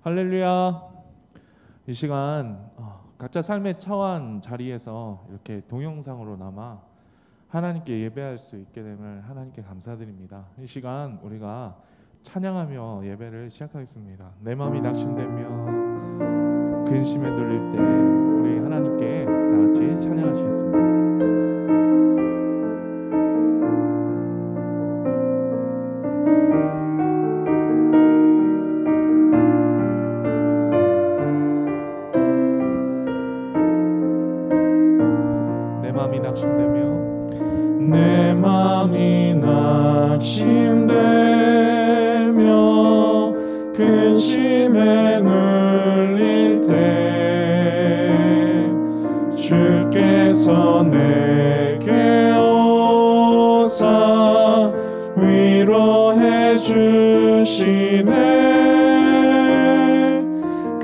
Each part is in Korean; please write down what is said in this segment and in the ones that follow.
할렐루야. 이 시간 각자 삶의 처한 자리에서 이렇게 동영상으로나마 하나님께 예배할 수 있게 됨을 하나님께 감사드립니다. 이 시간 우리가 찬양하며 예배를 시작하겠습니다. 내 마음이 낙심되며 근심에 눌릴 때 우리 하나님께 다 같이 찬양하시겠습니다. 내 마음이 낙심되며 근심에 눌릴 때 주께서 내게 오사 위로해 주시네.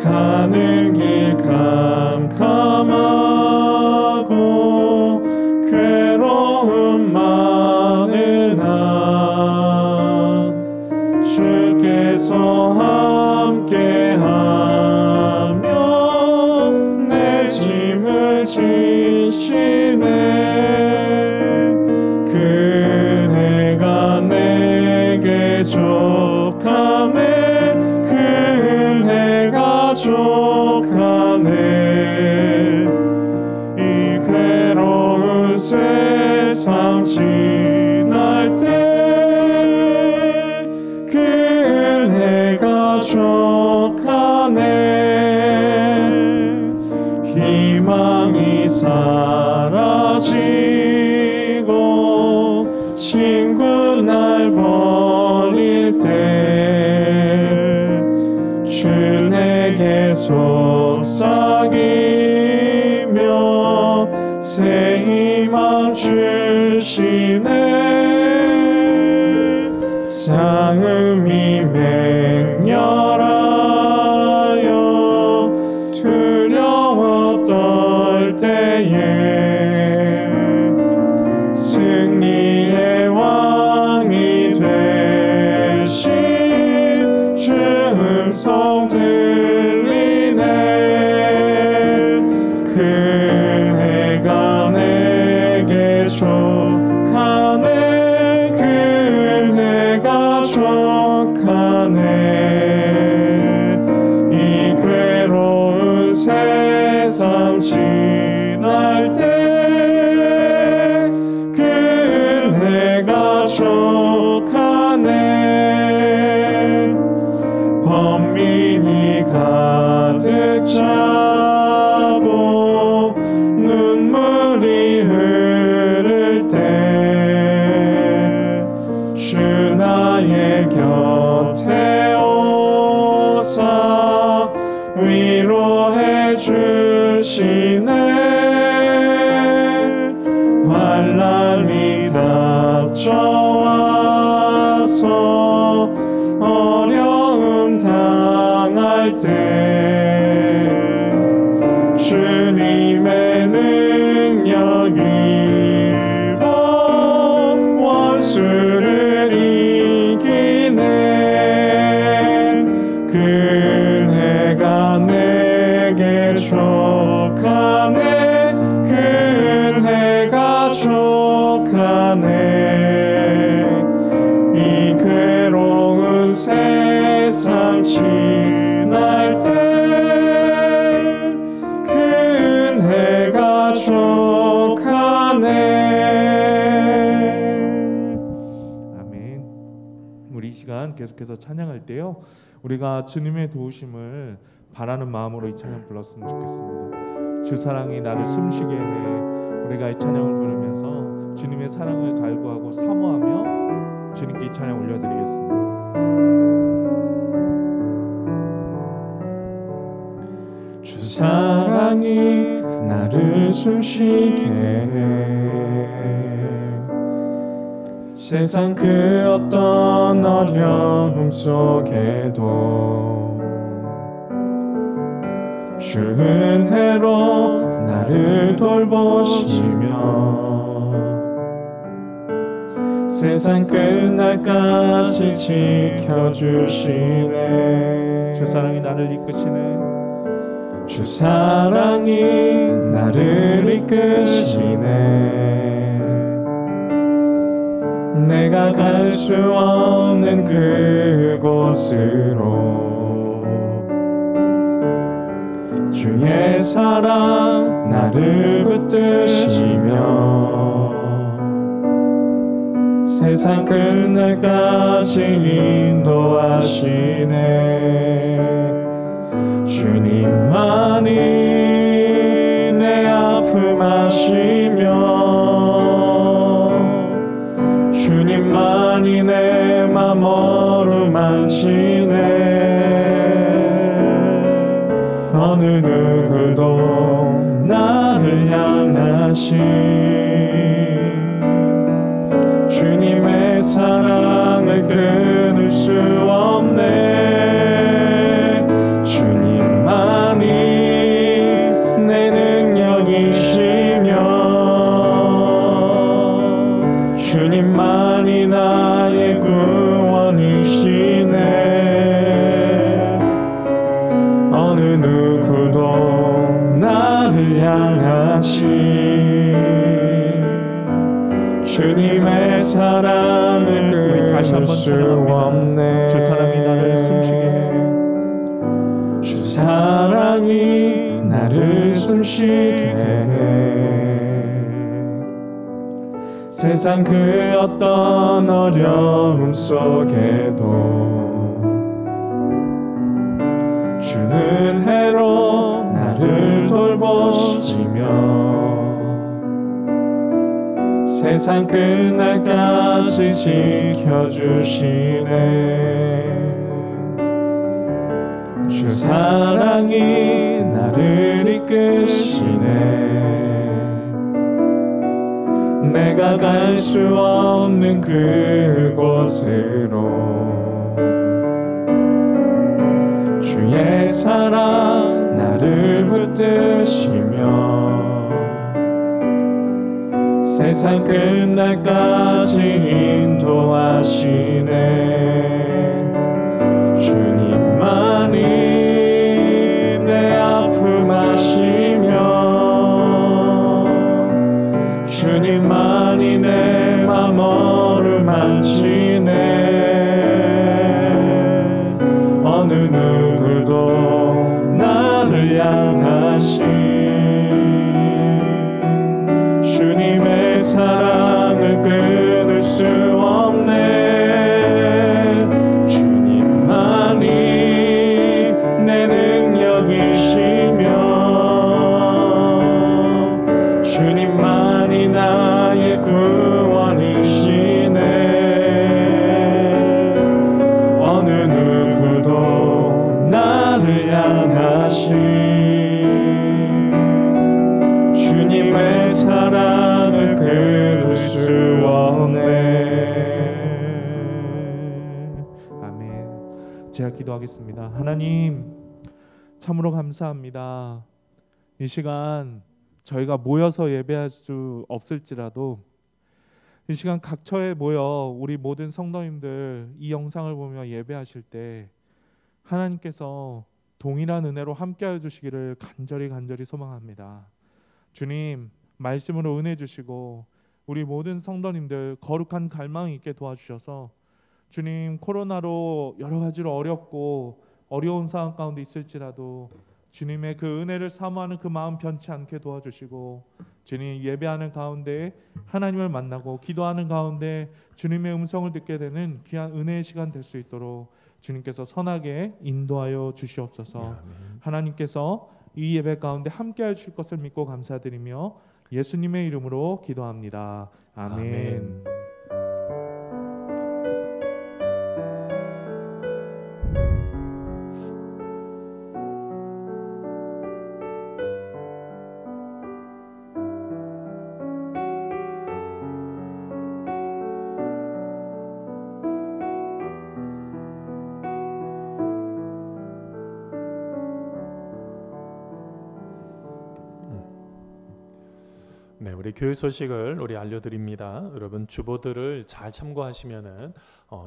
가는 길 캄캄하고 괴로움 많으나 주께서 함께하며 내 짐을 지시네. 그네가 내게 족하네. 그네가 족하네. 이 괴로운 세상 지날 때 그네가 족하네. 희망이 사라지고 친구 날 버릴 때 주 내게 속삭이며 새 희망 주시네. 상음이 맹렬하여 두려워 떨 때에 승리의 왕이 되신 주 음성 들리네. 그네가 내게 족하네. 그네가 족하네. 이 괴로운 세상 지날 때 그네가 족하네. 범민이 가득 차고 눈물이 흐를 때 주 나의 곁에 오사 위로해 주시네. 환난이 닥쳐와서 어려움 당할 때 주님의 능력이 원수를 이기네. 그네가 내게 족하네. 그네가 족하네. 이 괴로운 세상 지날 때 그네가 족하네. 아멘. 우리 이 시간 계속해서 찬양할 때요, 우리가 주님의 도우심을 바라는 마음으로 이 찬양 불렀으면 좋겠습니다. 주 사랑이 나를 숨쉬게 해. 우리가 이 찬양을 부르면서 주님의 사랑을 갈구하고 사모하며 주님께 이 찬양 올려드리겠습니다. 주 사랑이 나를 숨쉬게 해. 세상 그 어떤 어려움 속에도 주 은혜로 나를 돌보시며 세상 끝날까지 지켜주시네. 주 사랑이 나를 이끄시네. 주 사랑이 나를 이끄시네. 내가 갈 수 없는 그곳으로 주의 사랑 나를 붙드시며 세상 끝날까지 인도하시네. 주님만이 내 아픔 아시며 주님만이 내 맘 어루만지네. 어느 누구도 나를 향하신 주님의 사랑을 끊을 수 없네. 주님만이 내 능력이시며 주님만이 나의 구원이시네. 어느 누구도 나를 향하신 주님의 사랑을 끊을 수 없네. 주 사랑이 나를 숨쉬게 해. 주 사랑이 나를 숨쉬게 해. 세상 그 어떤 어려움 속에도 주 은혜로 나를 돌보시며 세상 끝날까지 지켜주시네. 주 사랑이 나를 이끄시네. 내가 갈 수 없는 그곳으로 주의 사랑 나를 붙드시며 세상 끝날까지 인도하시네. 주님만이 내 아픔 아시며 주님만이 내 맘 어루만지네. 어느 누구도 나를 향하신 주님의 사랑을 끊을 수 없네. 주님만이 내 능력이시며 주님만이 나의 구원이시네. 어느 누구도 나를 향하신 주님의 사랑을 끊을 수 없네. 아멘. 제가 기도하겠습니다. 하나님, 참으로 감사합니다. 이 시간 저희가 모여서 예배할 수 없을지라도 이 시간 각처에 모여 우리 모든 성도님들 이 영상을 보며 예배하실 때 하나님께서 동일한 은혜로 함께하여 주시기를 간절히 소망합니다. 주님, 말씀으로 은혜 주시고 우리 모든 성도님들 거룩한 갈망이 있게 도와주셔서 주님, 코로나로 여러 가지로 어렵고 어려운 상황 가운데 있을지라도 주님의 그 은혜를 사모하는 그 마음 변치 않게 도와주시고 주님, 예배하는 가운데 하나님을 만나고 기도하는 가운데 주님의 음성을 듣게 되는 귀한 은혜의 시간 될 수 있도록 주님께서 선하게 인도하여 주시옵소서. 하나님께서 이 예배 가운데 함께해 주실 것을 믿고 감사드리며 예수님의 이름으로 기도합니다. 아멘. 네, 우리 우리 교육 소식을 우리 알려드립니다. 여러분 주보들을 잘 참고하시면은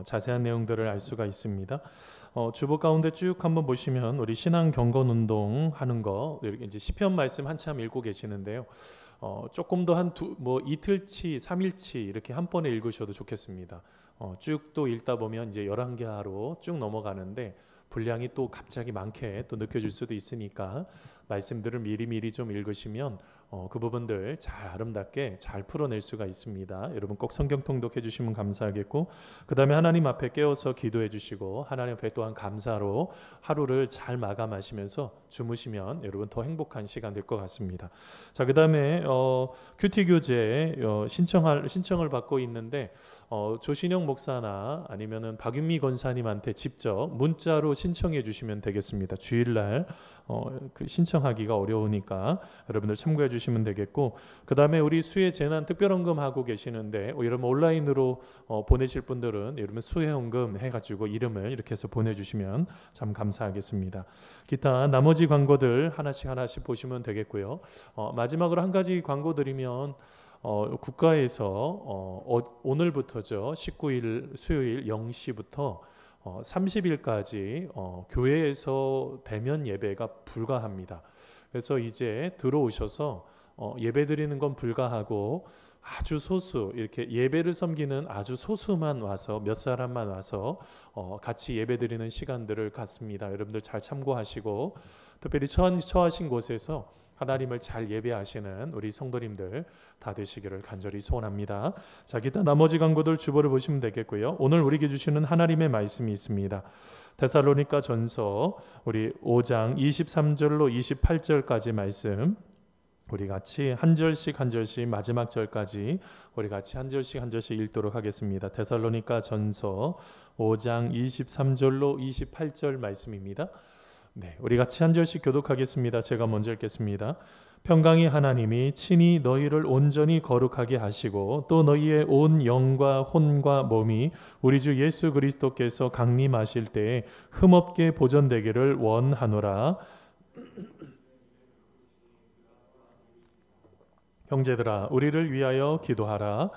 자세한 내용들을 알 수가 있습니다. 주보 가운데 쭉 한번 보시면 우리 신앙 경건 운동 하는 거 이렇게 이제 시편 말씀 한참 읽고 계시는데요. 조금 더 뭐 이틀치, 3일치 이렇게 한 번에 읽으셔도 좋겠습니다. 쭉 또 읽다 보면 이제 11개화로 쭉 넘어가는데 분량이 또 갑자기 많게 또 느껴질 수도 있으니까 말씀들을 미리미리 좀 읽으시면 그 부분들 잘 아름답게 잘 풀어낼 수가 있습니다. 여러분 꼭 성경 통독해 주시면 감사하겠고, 그 다음에 하나님 앞에 깨어서 기도해 주시고 하나님 앞에 또한 감사로 하루를 잘 마감하시면서 주무시면 여러분 더 행복한 시간 될 것 같습니다. 자, 그 다음에 큐티 교재 신청을 받고 있는데 조신영 목사나 아니면은 박윤미 권사님한테 직접 문자로 신청해 주시면 되겠습니다. 주일날 그 신청하기가 어려우니까 여러분들 참고해 주시면 되겠고, 그 다음에 우리 수해 재난 특별헌금 하고 계시는데 여러분 온라인으로 보내실 분들은 여러분 수해헌금 해가지고 이름을 이렇게 해서 보내주시면 참 감사하겠습니다. 기타 나머지 광고들 하나씩 보시면 되겠고요. 마지막으로 한 가지 광고 드리면 국가에서 오늘부터죠, 19일 수요일 0시부터 30일까지 교회에서 대면 예배가 불가합니다. 그래서 이제 들어오셔서 예배 드리는 건 불가하고 아주 소수 이렇게 예배를 섬기는 아주 소수만 와서 몇 사람만 와서 같이 예배 드리는 시간들을 갖습니다. 여러분들 잘 참고하시고 특별히 처하신 곳에서 하나님을 잘 예배하시는 우리 성도님들 다 되시기를 간절히 소원합니다. 자, 기타 나머지 광고들 주보를 보시면 되겠고요. 오늘 우리에게 주시는 하나님의 말씀이 있습니다. 데살로니가 전서 우리 5장 23절로 28절까지 말씀 우리 같이 한 절씩 마지막 절까지 우리 같이 한 절씩 읽도록 하겠습니다. 데살로니가 전서 5장 23절로 28절 말씀입니다. 네, 우리 같이 한 절씩 교독하겠습니다. 제가 먼저 읽겠습니다. 평강의 하나님이 친히 너희를 온전히 거룩하게 하시고 또 너희의 온 영과 혼과 몸이 우리 주 예수 그리스도께서 강림하실 때에 흠없게 보존되기를 원하노라. 형제들아, 우리를 위하여 기도하라.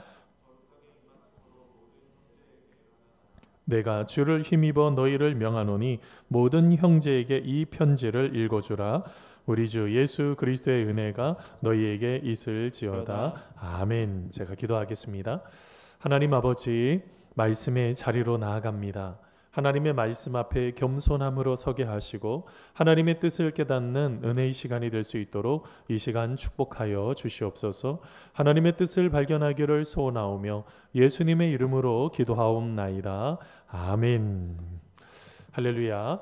내가 주를 힘입어 너희를 명하노니 모든 형제에게 이 편지를 읽어주라. 우리 주 예수 그리스도의 은혜가 너희에게 있을지어다. 아멘. 제가 기도하겠습니다. 하나님 아버지, 말씀의 자리로 나아갑니다. 하나님의 말씀 앞에 겸손함으로 서게 하시고 하나님의 뜻을 깨닫는 은혜의 시간이 될 수 있도록 이 시간 축복하여 주시옵소서. 하나님의 뜻을 발견하기를 소원하오며 예수님의 이름으로 기도하옵나이다. 아멘. 할렐루야.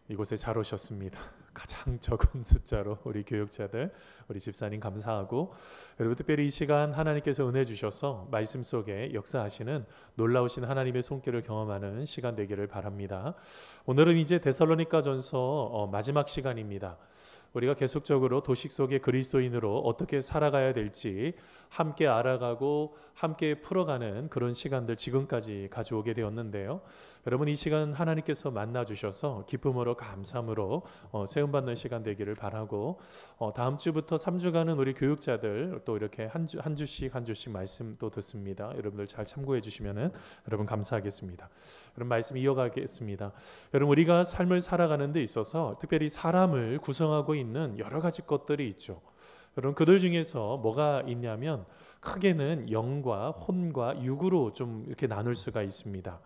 이곳에 잘 오셨습니다. 가장 적은 숫자로 우리 교육자들, 우리 집사님 감사하고, 여러분 특별히 이 시간 하나님께서 은혜 주셔서 말씀 속에 역사하시는 놀라우신 하나님의 손길을 경험하는 시간 되기를 바랍니다. 오늘은 이제 데살로니가 전서 마지막 시간입니다. 우리가 계속적으로 도식 속의 그리스도인으로 어떻게 살아가야 될지 함께 알아가고 함께 풀어가는 그런 시간들 지금까지 가져오게 되었는데요. 여러분 이 시간 하나님께서 만나주셔서 기쁨으로 감사함으로 세움받는 시간 되기를 바라고, 다음 주부터 3주간은 우리 교육자들 또 이렇게 한 주씩 말씀 또 듣습니다. 여러분들 잘 참고해 주시면 여러분 감사하겠습니다. 여러분 말씀 이어가겠습니다. 여러분 우리가 삶을 살아가는 데 있어서 특별히 사람을 구성하고 있는 여러 가지 것들이 있죠. 여러분 그들 중에서 뭐가 있냐면 크게는 영과 혼과 육으로 좀 이렇게 나눌 수가 있습니다.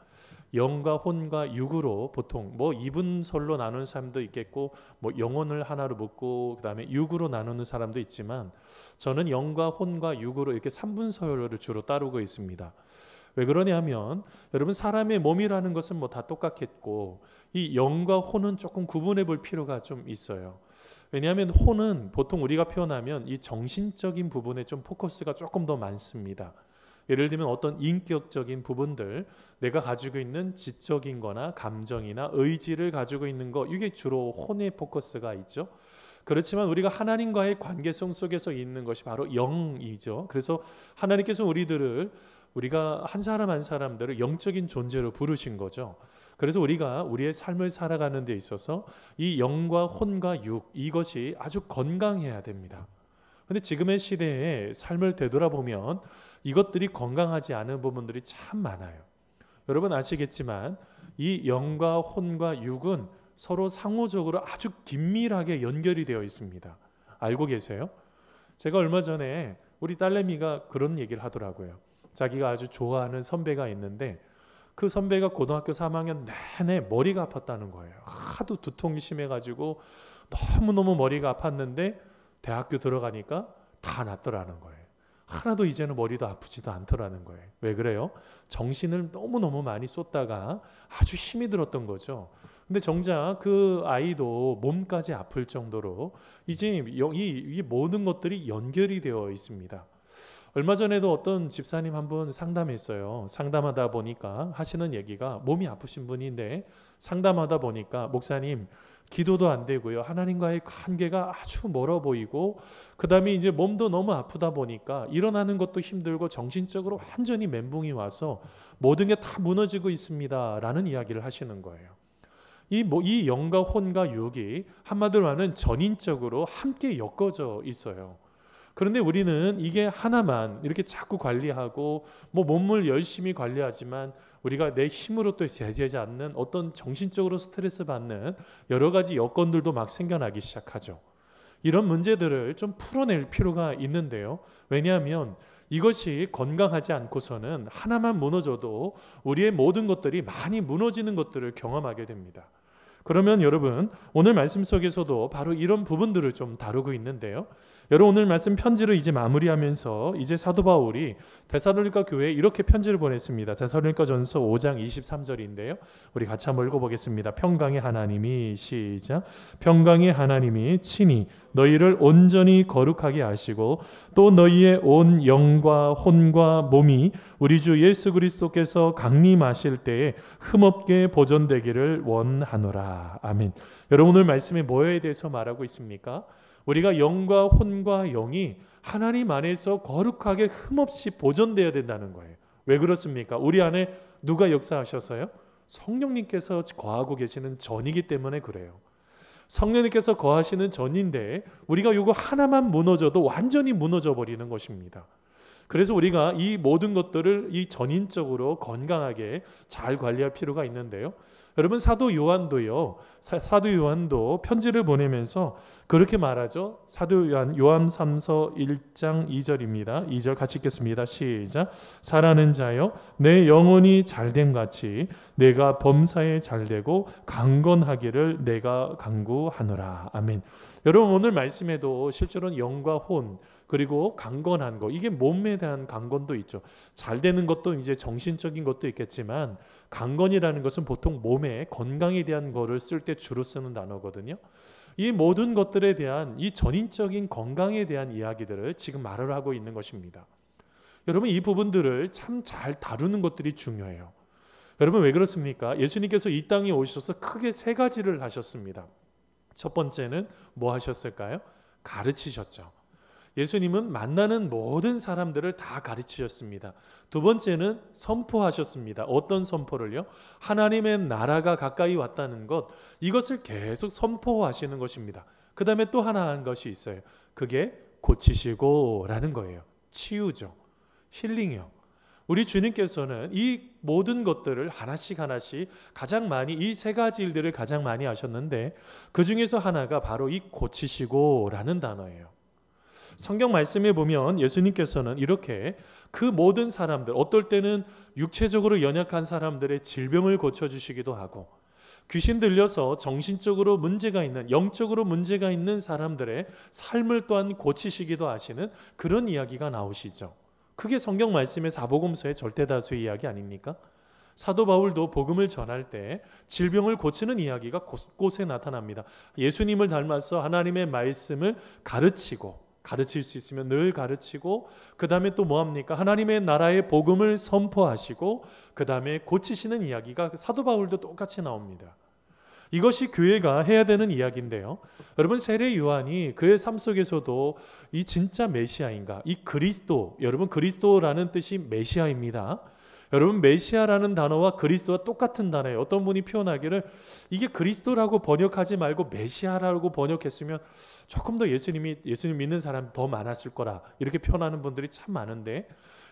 영과 혼과 육으로 보통 뭐 이분설로 나누는 사람도 있겠고 뭐 영혼을 하나로 묶고 그다음에 육으로 나누는 사람도 있지만 저는 영과 혼과 육으로 이렇게 3분설을 주로 따르고 있습니다. 왜 그러냐면 여러분 사람의 몸이라는 것은 뭐 다 똑같겠고 이 영과 혼은 조금 구분해 볼 필요가 좀 있어요. 왜냐하면 혼은 보통 우리가 표현하면 이 정신적인 부분에 좀 포커스가 조금 더 많습니다. 예를 들면 어떤 인격적인 부분들, 내가 가지고 있는 지적인 거나 감정이나 의지를 가지고 있는 거, 이게 주로 혼의 포커스가 있죠. 그렇지만 우리가 하나님과의 관계성 속에서 있는 것이 바로 영이죠. 그래서 하나님께서 우리가 한 사람 한 사람들을 영적인 존재로 부르신 거죠. 그래서 우리가 우리의 삶을 살아가는 데 있어서 이 영과 혼과 육, 이것이 아주 건강해야 됩니다. 근데 지금의 시대에 삶을 되돌아보면 이것들이 건강하지 않은 부분들이 참 많아요. 여러분 아시겠지만 이 영과 혼과 육은 서로 상호적으로 아주 긴밀하게 연결이 되어 있습니다. 알고 계세요? 제가 얼마 전에 우리 딸내미가 그런 얘기를 하더라고요. 자기가 아주 좋아하는 선배가 있는데 그 선배가 고등학교 3학년 내내 머리가 아팠다는 거예요. 하도 두통이 심해가지고 너무너무 머리가 아팠는데 대학교 들어가니까 다 낫더라는 거예요. 하나도 이제는 머리도 아프지도 않더라는 거예요. 왜 그래요? 정신을 너무너무 많이 쏟다가 아주 힘이 들었던 거죠. 근데 정작 그 아이도 몸까지 아플 정도로 이제 이 모든 것들이 연결이 되어 있습니다. 얼마 전에도 어떤 집사님 한 분 상담했어요. 상담하다 보니까 하시는 얘기가 몸이 아프신 분인데 상담하다 보니까 목사님 기도도 안 되고요. 하나님과의 관계가 아주 멀어 보이고 그 다음에 이제 몸도 너무 아프다 보니까 일어나는 것도 힘들고 정신적으로 완전히 멘붕이 와서 모든 게 다 무너지고 있습니다. 라는 이야기를 하시는 거예요. 이 영과 혼과 육이 한마디로 하는 전인적으로 함께 엮어져 있어요. 그런데 우리는 이게 하나만 이렇게 자꾸 관리하고 몸을 열심히 관리하지만 우리가 내 힘으로 또 되지 않는 어떤 정신적으로 스트레스 받는 여러 가지 여건들도 막 생겨나기 시작하죠. 이런 문제들을 좀 풀어낼 필요가 있는데요. 왜냐하면 이것이 건강하지 않고서는 하나만 무너져도 우리의 모든 것들이 많이 무너지는 것들을 경험하게 됩니다. 그러면 여러분 오늘 말씀 속에서도 바로 이런 부분들을 좀 다루고 있는데요. 여러분 오늘 말씀 편지를 이제 마무리하면서 이제 사도 바울이 데살로니가 교회에 이렇게 편지를 보냈습니다. 데살로니가전서 5장 23절인데요. 우리 같이 한번 읽어보겠습니다. 평강의 하나님이 시작. 평강의 하나님이 친히 너희를 온전히 거룩하게 하시고 또 너희의 온 영과 혼과 몸이 우리 주 예수 그리스도께서 강림하실 때에 흠없게 보존되기를 원하노라. 아멘. 여러분 오늘 말씀에 뭐에 대해서 말하고 있습니까? 우리가 영과 혼과 영이 하나님 안에서 거룩하게 흠없이 보존되어야 된다는 거예요. 왜 그렇습니까? 우리 안에 누가 역사하셔서요? 성령님께서 거하고 계시는 전이기 때문에 그래요. 성령님께서 거하시는 전인데 우리가 이거 하나만 무너져도 완전히 무너져 버리는 것입니다. 그래서 우리가 이 모든 것들을 이 전인적으로 건강하게 잘 관리할 필요가 있는데요. 여러분 사도 요한도요. 사도 요한도 편지를 보내면서 그렇게 말하죠. 사도 요한 3서 1장 2절입니다. 2절 같이 읽겠습니다. 시작. 사랑하는 자여 내 영혼이 잘됨 같이 내가 범사에 잘되고 강건하기를 내가 간구하노라. 아멘. 여러분 오늘 말씀에도 실제로는 영과 혼 그리고 강건한 거 이게 몸에 대한 강건도 있죠. 잘 되는 것도 이제 정신적인 것도 있겠지만 강건이라는 것은 보통 몸의 건강에 대한 거를 쓸 때 주로 쓰는 단어거든요. 이 모든 것들에 대한 이 전인적인 건강에 대한 이야기들을 지금 말을 하고 있는 것입니다. 여러분 이 부분들을 참 잘 다루는 것들이 중요해요. 여러분 왜 그렇습니까? 예수님께서 이 땅에 오셔서 크게 세 가지를 하셨습니다. 첫 번째는 뭐 하셨을까요? 가르치셨죠. 예수님은 만나는 모든 사람들을 다 가르치셨습니다. 두 번째는 선포하셨습니다. 어떤 선포를요? 하나님의 나라가 가까이 왔다는 것, 이것을 계속 선포하시는 것입니다. 그 다음에 또 하나 한 것이 있어요. 그게 고치시고 라는 거예요. 치유죠. 힐링이요. 우리 주님께서는 이 모든 것들을 하나씩 가장 많이 이 세 가지 일들을 가장 많이 하셨는데 그 중에서 하나가 바로 이 고치시고 라는 단어예요. 성경 말씀에 보면 예수님께서는 이렇게 그 모든 사람들, 어떨 때는 육체적으로 연약한 사람들의 질병을 고쳐주시기도 하고 귀신 들려서 정신적으로 문제가 있는, 영적으로 문제가 있는 사람들의 삶을 또한 고치시기도 하시는 그런 이야기가 나오시죠. 그게 성경 말씀의 사복음서의 절대다수의 이야기 아닙니까? 사도 바울도 복음을 전할 때 질병을 고치는 이야기가 곳곳에 나타납니다. 예수님을 닮아서 하나님의 말씀을 가르칠 수 있으면 늘 가르치고 그 다음에 또 뭐합니까? 하나님의 나라의 복음을 선포하시고 그 다음에 고치시는 이야기가 사도 바울도 똑같이 나옵니다. 이것이 교회가 해야 되는 이야기인데요. 여러분 세례 요한이 그의 삶 속에서도 이 진짜 메시아인가? 이 그리스도, 여러분 그리스도라는 뜻이 메시아입니다. 여러분 메시아라는 단어와 그리스도와 똑같은 단어예요. 어떤 분이 표현하기를 이게 그리스도라고 번역하지 말고 메시아라고 번역했으면 조금 더 예수님 믿는 사람이 더 많았을 거라 이렇게 표현하는 분들이 참 많은데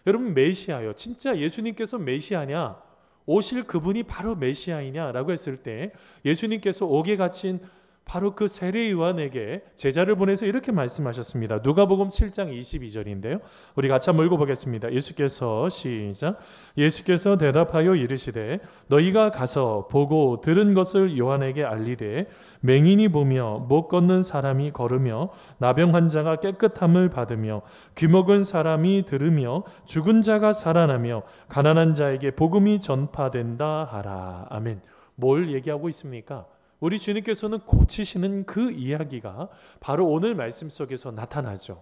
여러분 메시아요. 진짜 예수님께서 메시아냐? 오실 그분이 바로 메시아이냐라고 했을 때 예수님께서 옥에 갇힌 바로 그 세례 요한에게 제자를 보내서 이렇게 말씀하셨습니다. 누가복음 7장 22절인데요. 우리 같이 한번 읽어보겠습니다. 예수께서 시작. 예수께서 대답하여 이르시되 너희가 가서 보고 들은 것을 요한에게 알리되 맹인이 보며 못 걷는 사람이 걸으며 나병 환자가 깨끗함을 받으며 귀먹은 사람이 들으며 죽은 자가 살아나며 가난한 자에게 복음이 전파된다 하라. 아멘. 뭘 얘기하고 있습니까? 우리 주님께서는 고치시는 그 이야기가 바로 오늘 말씀 속에서 나타나죠.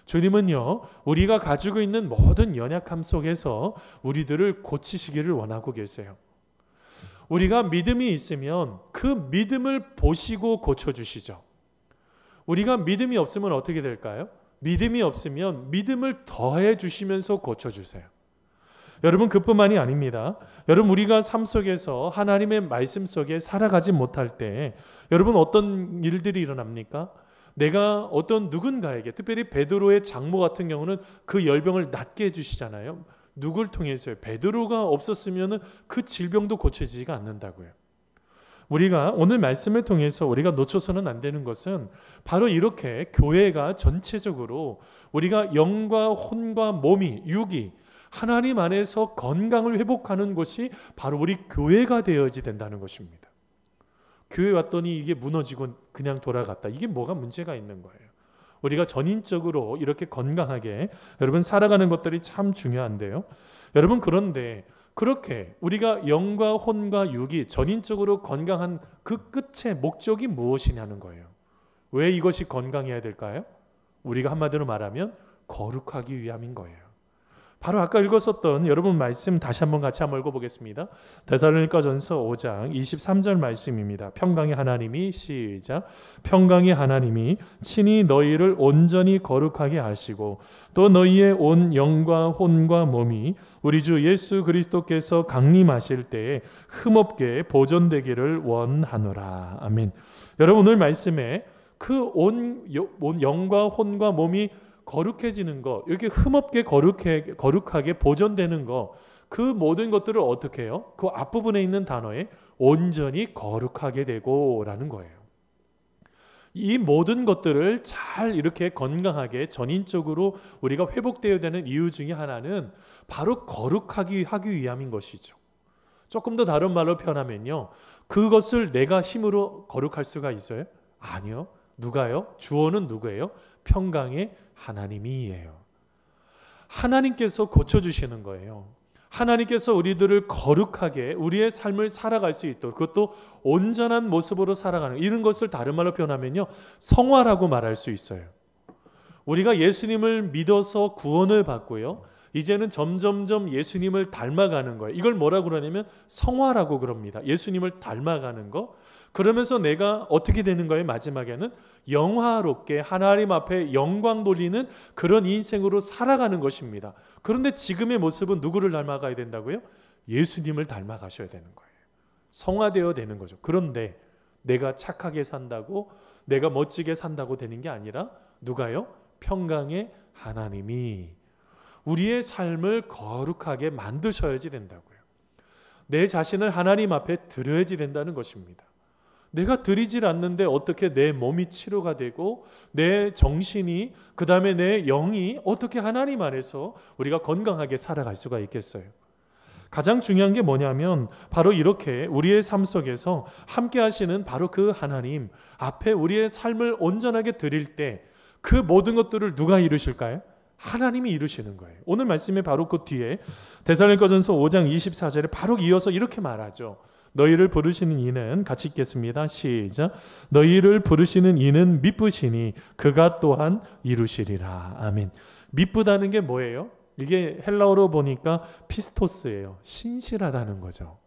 주님은요, 우리가 가지고 있는 모든 연약함 속에서 우리들을 고치시기를 원하고 계세요. 우리가 믿음이 있으면 그 믿음을 보시고 고쳐주시죠. 우리가 믿음이 없으면 어떻게 될까요? 믿음이 없으면 믿음을 더해 주시면서 고쳐주세요. 여러분 그뿐만이 아닙니다. 여러분 우리가 삶 속에서 하나님의 말씀 속에 살아가지 못할 때 여러분 어떤 일들이 일어납니까? 내가 어떤 누군가에게 특별히 베드로의 장모 같은 경우는 그 열병을 낫게 해주시잖아요. 누굴 통해서요? 베드로가 없었으면 그 질병도 고쳐지지가 않는다고요. 우리가 오늘 말씀을 통해서 우리가 놓쳐서는 안 되는 것은 바로 이렇게 교회가 전체적으로 우리가 영과 혼과 몸이 육이 하나님 안에서 건강을 회복하는 것이 바로 우리 교회가 되어야지 된다는 것입니다. 교회 왔더니 이게 무너지고 그냥 돌아갔다. 이게 뭐가 문제가 있는 거예요. 우리가 전인적으로 이렇게 건강하게 여러분 살아가는 것들이 참 중요한데요. 여러분 그런데 그렇게 우리가 영과 혼과 육이 전인적으로 건강한 그 끝의 목적이 무엇이냐는 거예요. 왜 이것이 건강해야 될까요? 우리가 한마디로 말하면 거룩하기 위함인 거예요. 바로 아까 읽었었던 여러분 말씀 다시 한번 같이 한번 읽어보겠습니다. 데살로니가전서 5장 23절 말씀입니다. 평강의 하나님이 시작. 평강의 하나님이 친히 너희를 온전히 거룩하게 하시고 또 너희의 온 영과 혼과 몸이 우리 주 예수 그리스도께서 강림하실 때에 흠없게 보존되기를 원하노라. 아멘. 여러분 오늘 말씀에 그 온 영과 혼과 몸이 거룩해지는 거, 이렇게 흠없게 거룩하게 보존되는 거, 그 모든 것들을 어떻게 해요? 그 앞부분에 있는 단어에 온전히 거룩하게 되고 라는 거예요. 이 모든 것들을 잘 이렇게 건강하게 전인적으로 우리가 회복되어야 되는 이유 중에 하나는 바로 거룩하기 하기 위함인 것이죠. 조금 더 다른 말로 표현하면요, 그것을 내가 힘으로 거룩할 수가 있어요? 아니요. 누가요? 주어는 누구예요? 평강의 하나님이에요. 하나님께서 고쳐주시는 거예요. 하나님께서 우리들을 거룩하게 우리의 삶을 살아갈 수 있도록, 그것도 온전한 모습으로 살아가는, 이런 것을 다른 말로 표현하면요, 성화라고 말할 수 있어요. 우리가 예수님을 믿어서 구원을 받고요, 이제는 점점점 예수님을 닮아가는 거예요. 이걸 뭐라고 그러냐면 성화라고 그럽니다. 예수님을 닮아가는 거. 그러면서 내가 어떻게 되는 거예요? 마지막에는 영화롭게 하나님 앞에 영광 돌리는 그런 인생으로 살아가는 것입니다. 그런데 지금의 모습은 누구를 닮아가야 된다고요? 예수님을 닮아가셔야 되는 거예요. 성화되어야 되는 거죠. 그런데 내가 착하게 산다고, 내가 멋지게 산다고 되는 게 아니라 누가요? 평강의 하나님이 우리의 삶을 거룩하게 만드셔야지 된다고요. 내 자신을 하나님 앞에 드려야지 된다는 것입니다. 내가 드리질 않는데 어떻게 내 몸이 치료가 되고 내 정신이, 그 다음에 내 영이 어떻게 하나님 안에서 우리가 건강하게 살아갈 수가 있겠어요? 가장 중요한 게 뭐냐면 바로 이렇게 우리의 삶 속에서 함께 하시는 바로 그 하나님 앞에 우리의 삶을 온전하게 드릴 때 그 모든 것들을 누가 이루실까요? 하나님이 이루시는 거예요. 오늘 말씀에 바로 그 뒤에 데살로니가전서 5장 24절에 바로 이어서 이렇게 말하죠. 너희를 부르시는 이는, 같이 읽겠습니다. 시작. 너희를 부르시는 이는 미쁘시니 그가 또한 이루시리라. 아멘. 미쁘다는 게 뭐예요? 이게 헬라어로 보니까 피스토스예요. 신실하다는 거죠.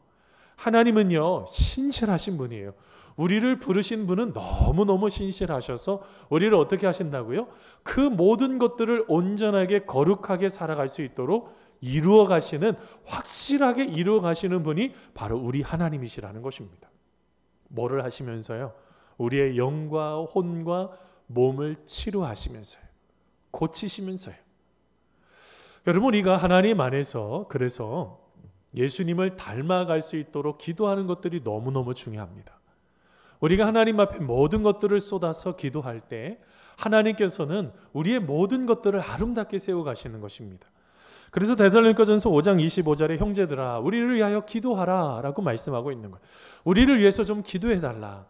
하나님은요, 신실하신 분이에요. 우리를 부르신 분은 너무너무 신실하셔서 우리를 어떻게 하신다고요? 그 모든 것들을 온전하게 거룩하게 살아갈 수 있도록 이루어 가시는, 확실하게 이루어 가시는 분이 바로 우리 하나님이시라는 것입니다. 뭐를 하시면서요? 우리의 영과 혼과 몸을 치료하시면서요. 고치시면서요. 여러분, 우리가 하나님 안에서 그래서 예수님을 닮아갈 수 있도록 기도하는 것들이 너무너무 중요합니다. 우리가 하나님 앞에 모든 것들을 쏟아서 기도할 때 하나님께서는 우리의 모든 것들을 아름답게 세워 가시는 것입니다. 그래서 데살로니가전서 5장 25절에 형제들아 우리를 위하여 기도하라 라고 말씀하고 있는 거예요. 우리를 위해서 좀 기도해 달라.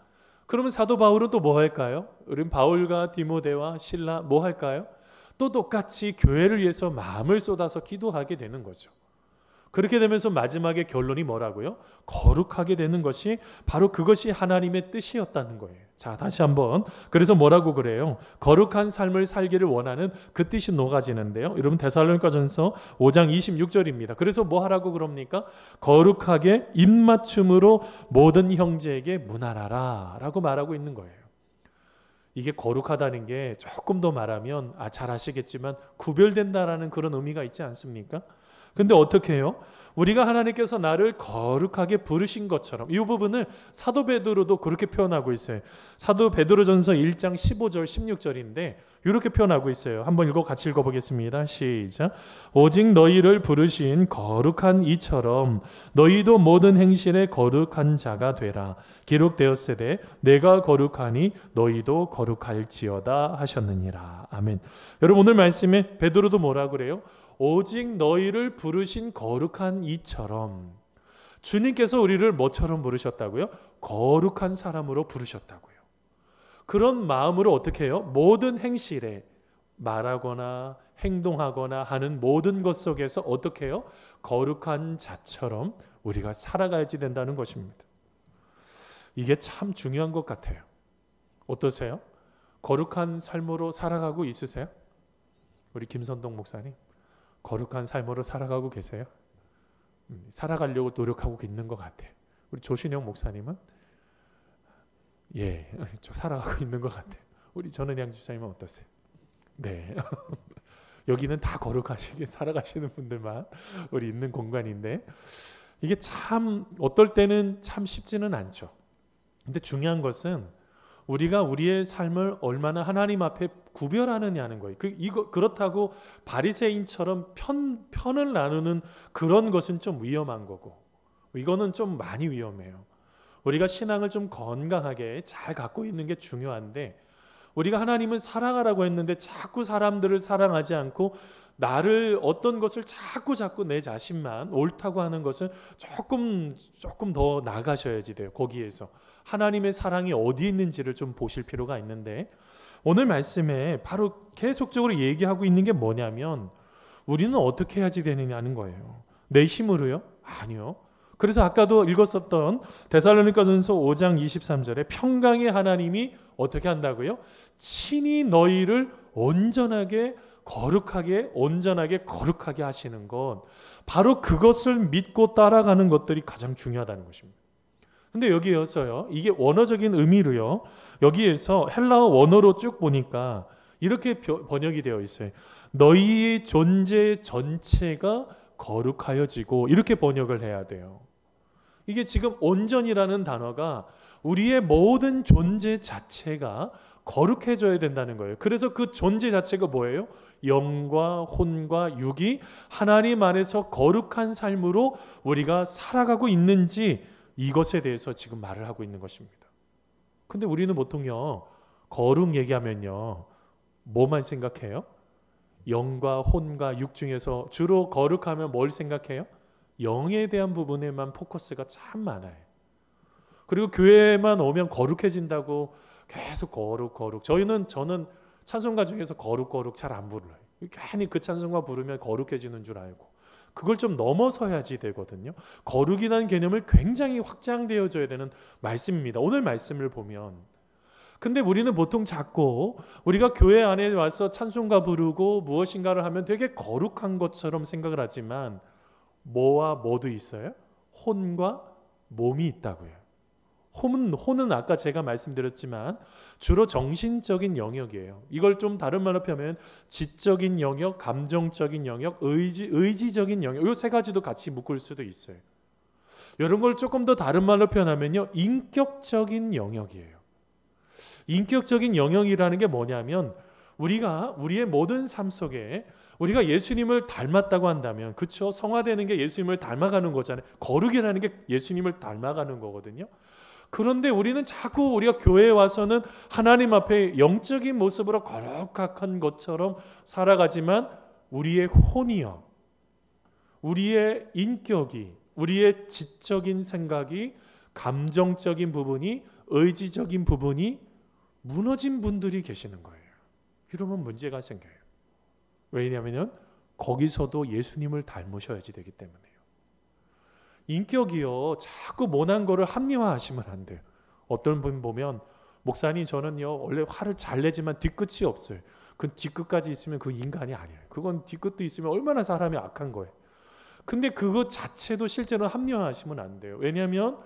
그러면 사도 바울은 또 뭐 할까요? 우리 바울과 디모데와 실라 뭐 할까요? 또 똑같이 교회를 위해서 마음을 쏟아서 기도하게 되는 거죠. 그렇게 되면서 마지막에 결론이 뭐라고요? 거룩하게 되는 것이 바로 그것이 하나님의 뜻이었다는 거예요. 자, 다시 한번. 그래서 뭐라고 그래요? 거룩한 삶을 살기를 원하는 그 뜻이 녹아지는데요. 여러분 데살로니가전서 5장 26절입니다. 그래서 뭐 하라고 그럽니까? 거룩하게 입맞춤으로 모든 형제에게 문안하라 라고 말하고 있는 거예요. 이게 거룩하다는 게 조금 더 말하면 잘 아시겠지만 구별된다라는 그런 의미가 있지 않습니까? 근데 어떻게 해요? 우리가 하나님께서 나를 거룩하게 부르신 것처럼 이 부분을 사도 베드로도 그렇게 표현하고 있어요. 사도 베드로전서 1장 15절 16절인데 이렇게 표현하고 있어요. 한번 같이 읽어보겠습니다. 시작. 오직 너희를 부르신 거룩한 이처럼 너희도 모든 행실에 거룩한 자가 되라. 기록되었으되 내가 거룩하니 너희도 거룩할지어다 하셨느니라. 아멘. 여러분 오늘 말씀에 베드로도 뭐라 그래요? 오직 너희를 부르신 거룩한 이처럼. 주님께서 우리를 뭐처럼 부르셨다고요? 거룩한 사람으로 부르셨다고요. 그런 마음으로 어떻게 해요? 모든 행실에 말하거나 행동하거나 하는 모든 것 속에서 어떻게 해요? 거룩한 자처럼 우리가 살아가야지 된다는 것입니다. 이게 참 중요한 것 같아요. 어떠세요? 거룩한 삶으로 살아가고 있으세요? 우리 김선동 목사님 거룩한 삶으로 살아가고 계세요? 살아가려고 노력하고 있는 것 같아요. 우리 조신영 목사님은 좀 살아가고 있는 것 같아요. 우리 전은양 집사님은 어떠세요? 네, 여기는 다 거룩하시게 살아가시는 분들만 우리 있는 공간인데 이게 참 어떨 때는 참 쉽지는 않죠. 근데 중요한 것은 우리가 우리의 삶을 얼마나 하나님 앞에 구별하느냐는 거예요. 그렇다고 바리새인처럼 편을 나누는 그런 것은 좀 위험한 거고 이거는 좀 많이 위험해요. 우리가 신앙을 좀 건강하게 잘 갖고 있는 게 중요한데 우리가 하나님은 사랑하라고 했는데 자꾸 사람들을 사랑하지 않고 나를 어떤 것을 자꾸 내 자신만 옳다고 하는 것은 조금 더 나가셔야지 돼요. 거기에서 하나님의 사랑이 어디 있는지를 좀 보실 필요가 있는데 오늘 말씀에 바로 계속적으로 얘기하고 있는 게 뭐냐면 우리는 어떻게 해야지 되느냐는 거예요. 내 힘으로요? 아니요. 그래서 아까도 읽었었던 데살로니가전서 5장 23절에 평강의 하나님이 어떻게 한다고요? 친히 너희를 온전하게 거룩하게 하시는 것, 바로 그것을 믿고 따라가는 것들이 가장 중요하다는 것입니다. 근데 여기에서요, 이게 원어적인 의미로요, 여기에서 헬라어 원어로 쭉 보니까 이렇게 번역이 되어 있어요. 너희의 존재 전체가 거룩하여지고, 이렇게 번역을 해야 돼요. 이게 지금 온전이라는 단어가 우리의 모든 존재 자체가 거룩해져야 된다는 거예요. 그래서 그 존재 자체가 뭐예요? 영과 혼과 육이 하나님 안에서 거룩한 삶으로 우리가 살아가고 있는지 이것에 대해서 지금 말을 하고 있는 것입니다. 근데 우리는 보통요, 거룩 얘기하면요, 뭐만 생각해요? 영과 혼과 육 중에서 주로 거룩하면 뭘 생각해요? 영에 대한 부분에만 포커스가 참 많아요. 그리고 교회만 오면 거룩해진다고 계속 거룩. 저는 찬송가 중에서 거룩 잘 안 불러요. 괜히 그 찬송가 부르면 거룩해지는 줄 알고. 그걸 좀 넘어서야지 되거든요. 거룩이라는 개념을 굉장히 확장되어져야 되는 말씀입니다. 오늘 말씀을 보면. 근데 우리는 보통 자꾸 우리가 교회 안에 와서 찬송가 부르고 무엇인가를 하면 되게 거룩한 것처럼 생각을 하지만 뭐와 뭐도 있어요? 혼과 몸이 있다고요. 혼은 아까 제가 말씀드렸지만 주로 정신적인 영역이에요. 이걸 좀 다른 말로 표현하면 지적인 영역, 감정적인 영역, 의지적인 영역, 이 세 가지도 같이 묶을 수도 있어요. 이런 걸 조금 더 다른 말로 표현하면요, 인격적인 영역이에요. 인격적인 영역이라는 게 뭐냐면 우리가 우리의 모든 삶 속에 우리가 예수님을 닮았다고 한다면, 그렇죠? 성화되는 게 예수님을 닮아가는 거잖아요. 거룩이라는 게 예수님을 닮아가는 거거든요. 그런데 우리는 자꾸 우리가 교회에 와서는 하나님 앞에 영적인 모습으로 거룩한 것처럼 살아가지만 우리의 혼이요, 우리의 인격이, 우리의 지적인 생각이, 감정적인 부분이, 의지적인 부분이 무너진 분들이 계시는 거예요. 이러면 문제가 생겨요. 왜냐하면 거기서도 예수님을 닮으셔야지 되기 때문에요. 인격이요, 자꾸 모난 거를 합리화하시면 안 돼요. 어떤 분 보면 목사님 저는요 원래 화를 잘 내지만 뒤끝이 없어요. 그 뒤끝까지 있으면 그 인간이 아니에요. 그건 뒤끝도 있으면 얼마나 사람이 악한 거예요. 근데 그것 자체도 실제로 합리화하시면 안 돼요. 왜냐하면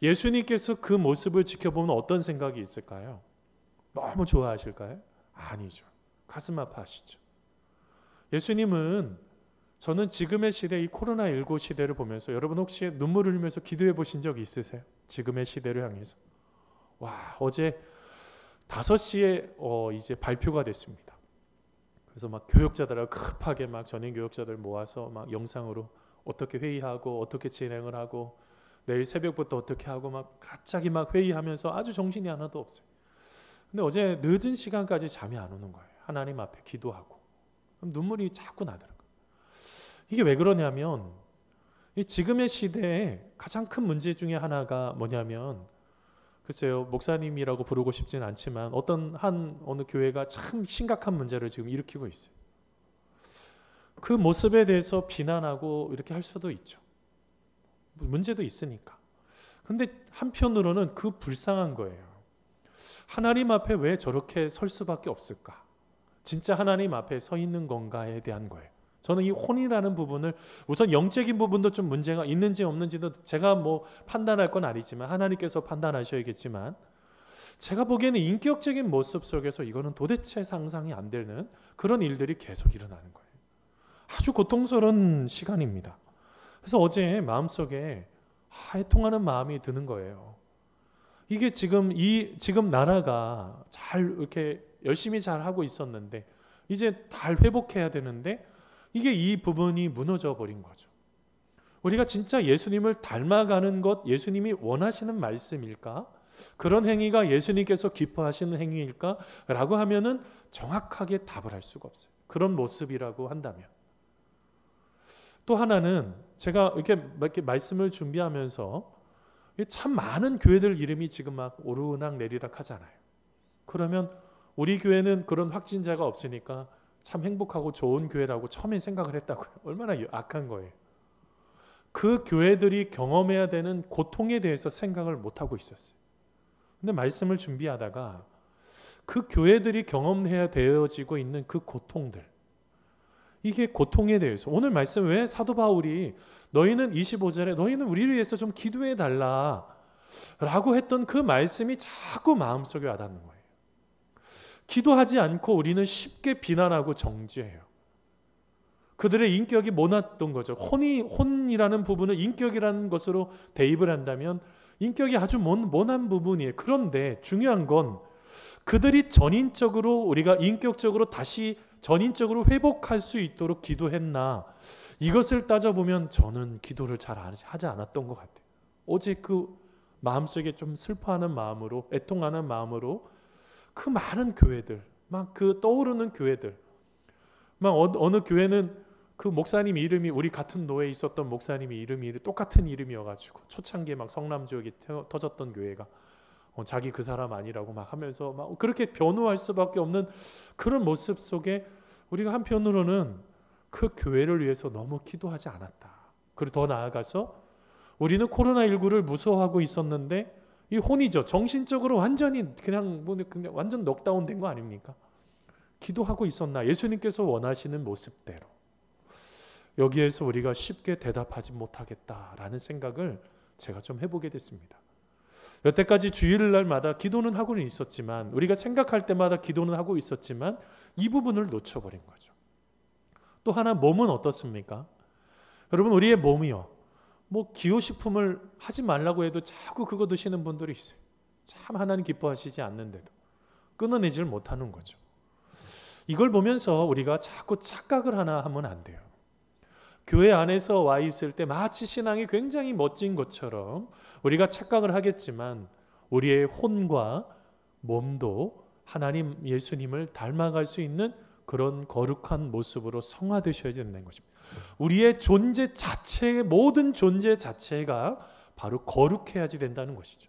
예수님께서 그 모습을 지켜보면 어떤 생각이 있을까요? 너무 좋아하실까요? 아니죠. 가슴 아파하시죠. 예수님은, 저는 지금의 시대, 이 코로나19 시대를 보면서 여러분 혹시 눈물을 흘리면서 기도해 보신 적 있으세요? 지금의 시대를 향해서. 와, 어제 5시에 이제 발표가 됐습니다. 그래서 막 교역자들하고 급하게 막 전임 교역자들 모아서 막 영상으로 어떻게 회의하고 어떻게 진행을 하고 내일 새벽부터 어떻게 하고 막 갑자기 막 회의하면서 아주 정신이 하나도 없어요. 근데 어제 늦은 시간까지 잠이 안 오는 거예요. 하나님 앞에 기도하고. 눈물이 자꾸 나더라고요. 이게 왜 그러냐면 지금의 시대에 가장 큰 문제 중에 하나가 뭐냐면, 글쎄요, 목사님이라고 부르고 싶지는 않지만 어느 교회가 참 심각한 문제를 지금 일으키고 있어요. 그 모습에 대해서 비난하고 이렇게 할 수도 있죠. 문제도 있으니까. 근데 한편으로는 그 불쌍한 거예요. 하나님 앞에 왜 저렇게 설 수밖에 없을까? 진짜 하나님 앞에 서 있는 건가에 대한 거예요. 저는 이 혼이라는 부분을, 우선 영적인 부분도 좀 문제가 있는지 없는지도 제가 뭐 판단할 건 아니지만 하나님께서 판단하셔야겠지만, 제가 보기에는 인격적인 모습 속에서 이거는 도대체 상상이 안 되는 그런 일들이 계속 일어나는 거예요. 아주 고통스러운 시간입니다. 그래서 어제 마음속에 해통하는 마음이 드는 거예요. 이게 지금 나라가 잘 이렇게 열심히 잘 하고 있었는데 이제 잘 회복해야 되는데 이게 이 부분이 무너져 버린 거죠. 우리가 진짜 예수님을 닮아가는 것, 예수님이 원하시는 말씀일까? 그런 행위가 예수님께서 기뻐하시는 행위일까? 라고 하면은 정확하게 답을 할 수가 없어요. 그런 모습이라고 한다면. 또 하나는 제가 이렇게 말씀을 준비하면서 참 많은 교회들 이름이 지금 막 오르락 내리락 하잖아요. 그러면 우리 교회는 그런 확진자가 없으니까 참 행복하고 좋은 교회라고 처음에 생각을 했다고요. 얼마나 악한 거예요. 그 교회들이 경험해야 되는 고통에 대해서 생각을 못하고 있었어요. 근데 말씀을 준비하다가 그 교회들이 경험해야 되어지고 있는 그 고통들, 이게 고통에 대해서 오늘 말씀, 왜 사도 바울이 너희는 25절에 너희는 우리를 위해서 좀 기도해 달라 라고 했던 그 말씀이 자꾸 마음속에 와닿는 거예요. 기도하지 않고 우리는 쉽게 비난하고 정죄해요. 그들의 인격이 모났던 거죠. 혼이라는 부분을 인격이라는 것으로 대입을 한다면 인격이 아주 모난 부분이에요. 그런데 중요한 건 그들이 전인적으로, 우리가 인격적으로 다시 전인적으로 회복할 수 있도록 기도했나, 이것을 따져보면 저는 기도를 잘 하지 않았던 것 같아요. 어제 그 마음속에 좀 슬퍼하는 마음으로, 애통하는 마음으로 그 많은 교회들, 막 그 떠오르는 교회들, 막 어느 교회는 그 목사님 이름이, 우리 같은 노회에 있었던 목사님이 이름이 똑같은 이름이어가지고 초창기에 막 성남 지역이 터졌던 교회가 자기 그 사람 아니라고 막 하면서 막 그렇게 변호할 수밖에 없는 그런 모습 속에 우리가 한편으로는 그 교회를 위해서 너무 기도하지 않았다. 그리고 더 나아가서 우리는 코로나19를 무서워하고 있었는데 이 혼이죠. 정신적으로 완전히 그냥 완전 넉다운 된 거 아닙니까? 기도하고 있었나? 예수님께서 원하시는 모습대로. 여기에서 우리가 쉽게 대답하지 못하겠다라는 생각을 제가 좀 해보게 됐습니다. 여태까지 주일날마다 기도는 하고는 있었지만, 우리가 생각할 때마다 기도는 하고 있었지만 이 부분을 놓쳐버린 거죠. 또 하나, 몸은 어떻습니까? 여러분, 우리의 몸이요, 기호식품을 하지 말라고 해도 자꾸 그거 드시는 분들이 있어요. 참 하나님 기뻐하시지 않는데도 끊어내질 못하는 거죠. 이걸 보면서 우리가 자꾸 착각을 하나 하면 안 돼요. 교회 안에서 와 있을 때 마치 신앙이 굉장히 멋진 것처럼 우리가 착각을 하겠지만, 우리의 혼과 몸도 하나님 예수님을 닮아갈 수 있는 그런 거룩한 모습으로 성화되셔야 된다는 것입니다. 우리의 존재 자체의 모든 존재 자체가 바로 거룩해야지 된다는 것이죠.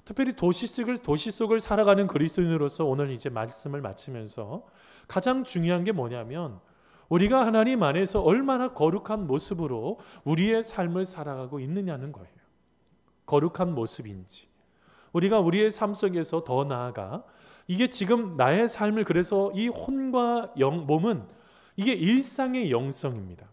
특별히 도시 속을 살아가는 그리스도인으로서 오늘 이제 말씀을 마치면서 가장 중요한 게 뭐냐면, 우리가 하나님 안에서 얼마나 거룩한 모습으로 우리의 삶을 살아가고 있느냐는 거예요. 거룩한 모습인지, 우리가 우리의 삶 속에서 더 나아가 이게 지금 나의 삶을, 그래서 이 혼과 몸은 이게 일상의 영성입니다.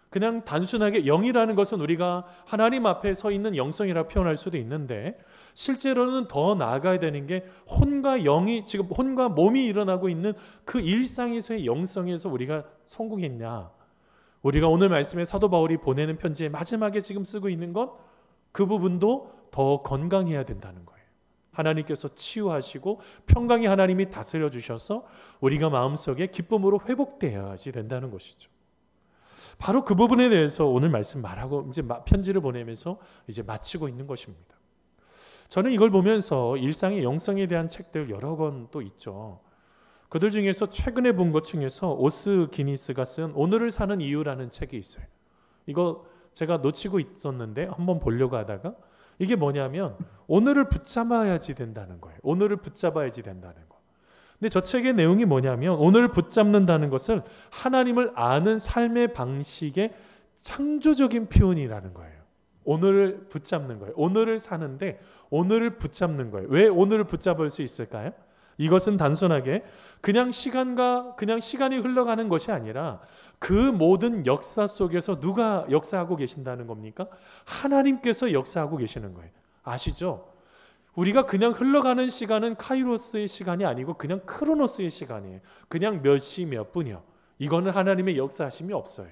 그냥 단순하게 영이라는 것은 우리가 하나님 앞에 서 있는 영성이라 표현할 수도 있는데, 실제로는 더 나아가야 되는 게 혼과 영이, 지금 혼과 몸이 일어나고 있는 그 일상에서의 영성에서 우리가 성공했냐. 우리가 오늘 말씀에 사도 바울이 보내는 편지의 마지막에 지금 쓰고 있는 것, 그 부분도 더 건강해야 된다는 거예요. 하나님께서 치유하시고 평강의 하나님이 다스려 주셔서 우리가 마음속에 기쁨으로 회복되어야지 된다는 것이죠. 바로 그 부분에 대해서 오늘 말씀 말하고 이제 편지를 보내면서 이제 마치고 있는 것입니다. 저는 이걸 보면서 일상의 영성에 대한 책들 여러 권 또 있죠. 그들 중에서 최근에 본 것 중에서 오스 기니스가 쓴 오늘을 사는 이유라는 책이 있어요. 이거 제가 놓치고 있었는데 한번 보려고 하다가, 이게 뭐냐면 오늘을 붙잡아야지 된다는 거예요. 오늘을 붙잡아야지 된다는 거. 근데 저 책의 내용이 뭐냐면, 오늘을 붙잡는다는 것을 하나님을 아는 삶의 방식의 창조적인 표현이라는 거예요. 오늘을 붙잡는 거예요. 오늘을 사는데 오늘을 붙잡는 거예요. 왜 오늘을 붙잡을 수 있을까요? 이것은 단순하게 그냥 시간이 흘러가는 것이 아니라 그 모든 역사 속에서 누가 역사하고 계신다는 겁니까? 하나님께서 역사하고 계시는 거예요. 아시죠? 우리가 그냥 흘러가는 시간은 카이로스의 시간이 아니고 그냥 크로노스의 시간이에요. 그냥 몇 시 몇 분이요. 이거는 하나님의 역사하심이 없어요.